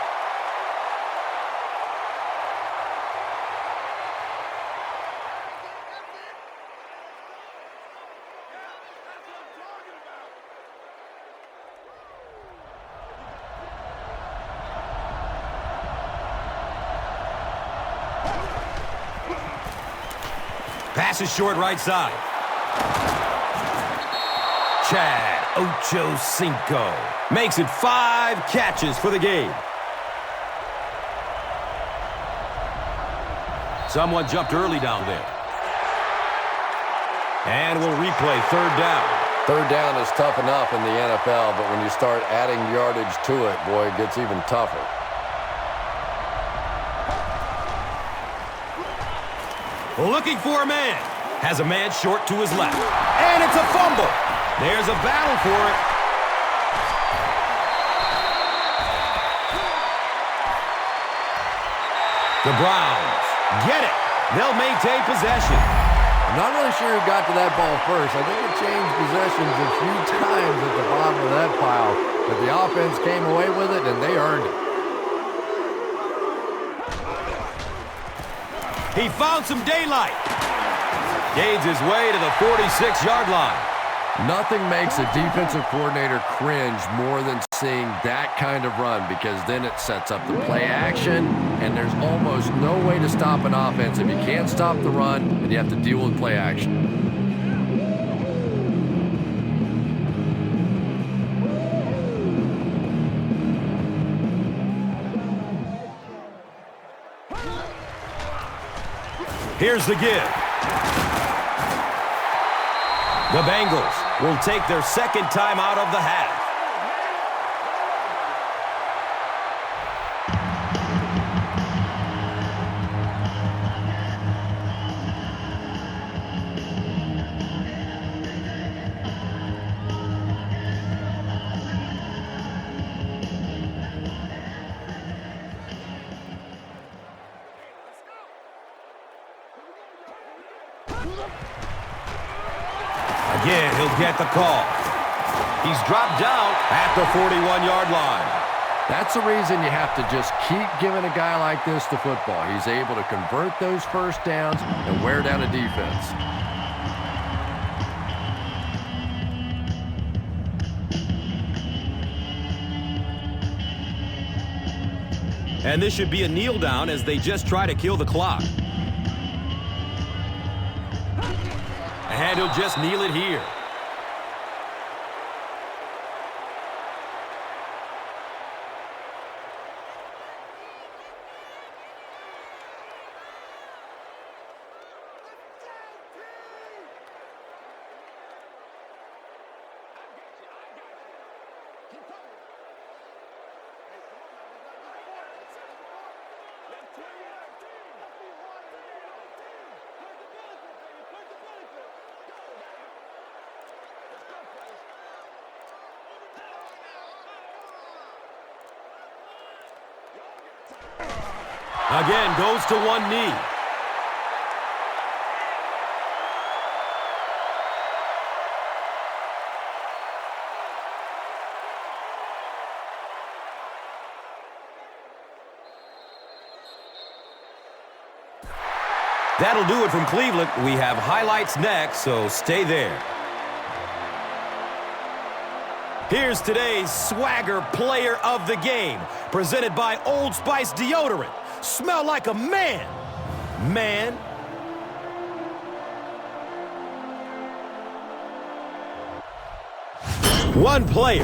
Pass is short right side. Chad Ochocinco makes it 5 catches for the game. Someone jumped early down there. And we'll replay 3rd down. 3rd down is tough enough in the NFL, but when you start adding yardage to it, boy, it gets even tougher. Looking for a man. Has a man short to his left. And it's a fumble. There's a battle for it. The Browns get it. They'll maintain possession. I'm not really sure who got to that ball first. I think it changed possessions a few times at the bottom of that pile. But the offense came away with it, and they earned it. He found some daylight. Gains his way to the 46-yard line. Nothing makes a defensive coordinator cringe more than seeing that kind of run, because then it sets up the play action, and there's almost no way to stop an offense if you can't stop the run and you have to deal with play action. Here's the give. The Bengals will take their second time out of the half. Again, he'll get the call. He's dropped down at the 41-yard line. That's the reason you have to just keep giving a guy like this the football. He's able to convert those first downs and wear down a defense. And this should be a kneel down as they just try to kill the clock. And he'll just kneel it here. Again, goes to one knee. That'll do it from Cleveland. We have highlights next, so stay there. Here's today's Swagger Player of the Game, presented by Old Spice Deodorant. Smell like a man. Man. One player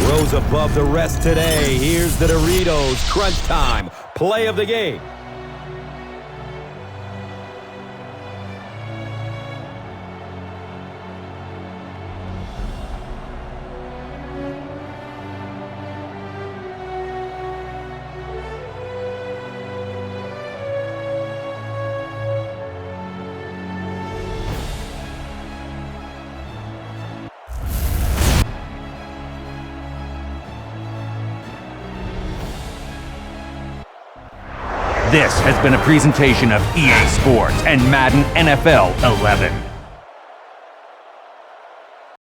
rose above the rest today. Here's the Doritos Crunch Time Play of the Game. This has been a presentation of EA Sports and Madden NFL 11.